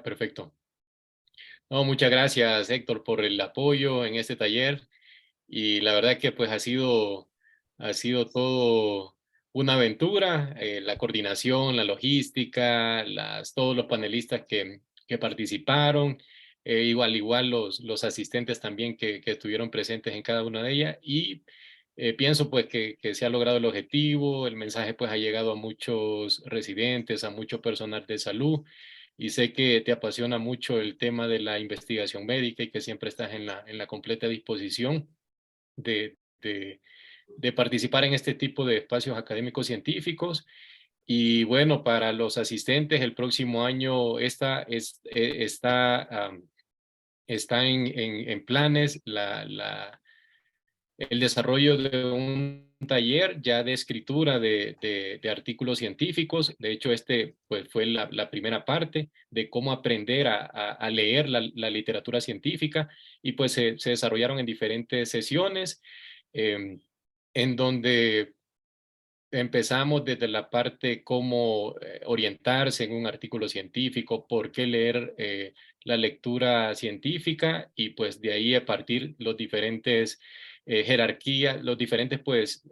Perfecto. No, muchas gracias, Héctor, por el apoyo en este taller. Y la verdad que pues ha sido todo una aventura, la coordinación, la logística, todos los panelistas que participaron, igual los asistentes también que estuvieron presentes en cada una de ellas. Y pienso pues que se ha logrado el objetivo, el mensaje pues ha llegado a muchos residentes, a mucho personal de salud, y sé que te apasiona mucho el tema de la investigación médica y que siempre estás en la completa disposición de participar en este tipo de espacios académicos científicos. Y bueno, para los asistentes, el próximo año está en planes el desarrollo de un taller ya de escritura de artículos científicos. De hecho, pues, fue la primera parte de cómo aprender a leer la literatura científica, y pues se desarrollaron en diferentes sesiones, en donde empezamos desde la parte cómo orientarse en un artículo científico, por qué leer la lectura científica, y pues de ahí a partir los diferentes jerarquías, los diferentes pues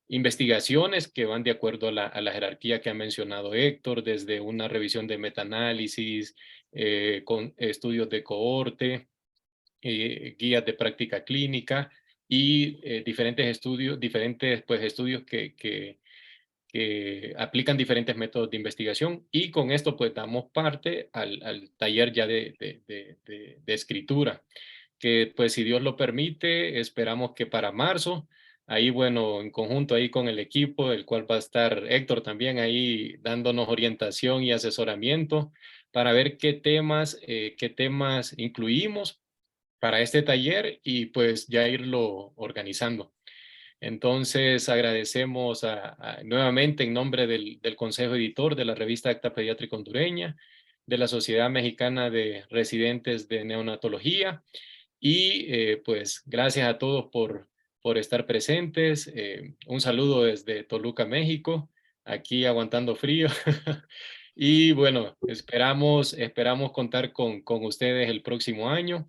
investigaciones que van de acuerdo a la jerarquía que ha mencionado Héctor, desde una revisión de metaanálisis, con estudios de cohorte, guías de práctica clínica y diferentes pues, estudios que aplican diferentes métodos de investigación, y con esto pues damos parte al taller ya de escritura, que pues si Dios lo permite, esperamos que para marzo, ahí bueno, en conjunto ahí con el equipo, del cual va a estar Héctor también ahí dándonos orientación y asesoramiento para ver qué temas incluimos para este taller y pues ya irlo organizando. Entonces agradecemos nuevamente en nombre del Consejo Editor de la revista Acta Pediátrica Hondureña, de la Sociedad Mexicana de Residentes de Neonatología, y pues gracias a todos por estar presentes. Un saludo desde Toluca, México, aquí aguantando frío. Y bueno, esperamos contar con ustedes el próximo año.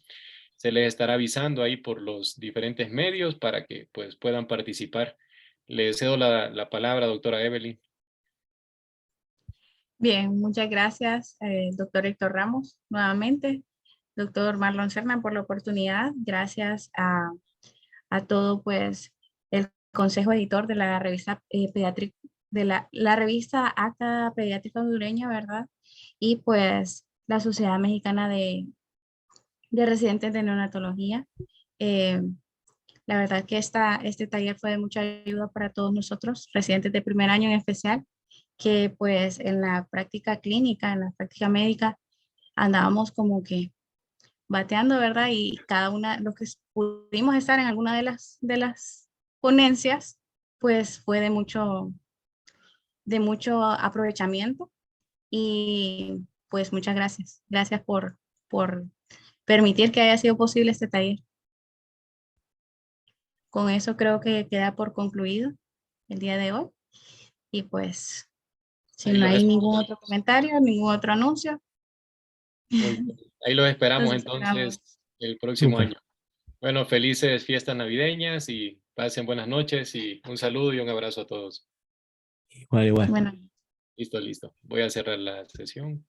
Se les estará avisando ahí por los diferentes medios para que pues puedan participar. Le cedo la palabra, doctora Evelyn. Bien, muchas gracias, doctor Héctor Ramos, nuevamente. Doctor Marlon Serna, por la oportunidad. Gracias a todo, pues, el consejo editor de la revista pediátrica, de la revista Acta Pediátrica Hondureña, ¿verdad? Y pues la Sociedad Mexicana de Residentes de Neonatología. Eh, la verdad que este taller fue de mucha ayuda para todos nosotros, residentes de primer año en especial, que pues en la práctica clínica, en la práctica médica, andábamos como que bateando, ¿verdad? Y cada una, los que pudimos estar en alguna de las ponencias, pues fue de mucho aprovechamiento, y pues muchas gracias. Gracias por permitir que haya sido posible este taller. Con eso creo que queda por concluido el día de hoy. Y pues, si no hay ningún otro comentario, ningún otro anuncio, Muy bien. Ahí los esperamos entonces entonces esperamos. el próximo Súper. año. Bueno, felices fiestas navideñas y pasen buenas noches, y un saludo y un abrazo a todos. Igual, igual. Bueno. Listo, listo. Voy a cerrar la sesión.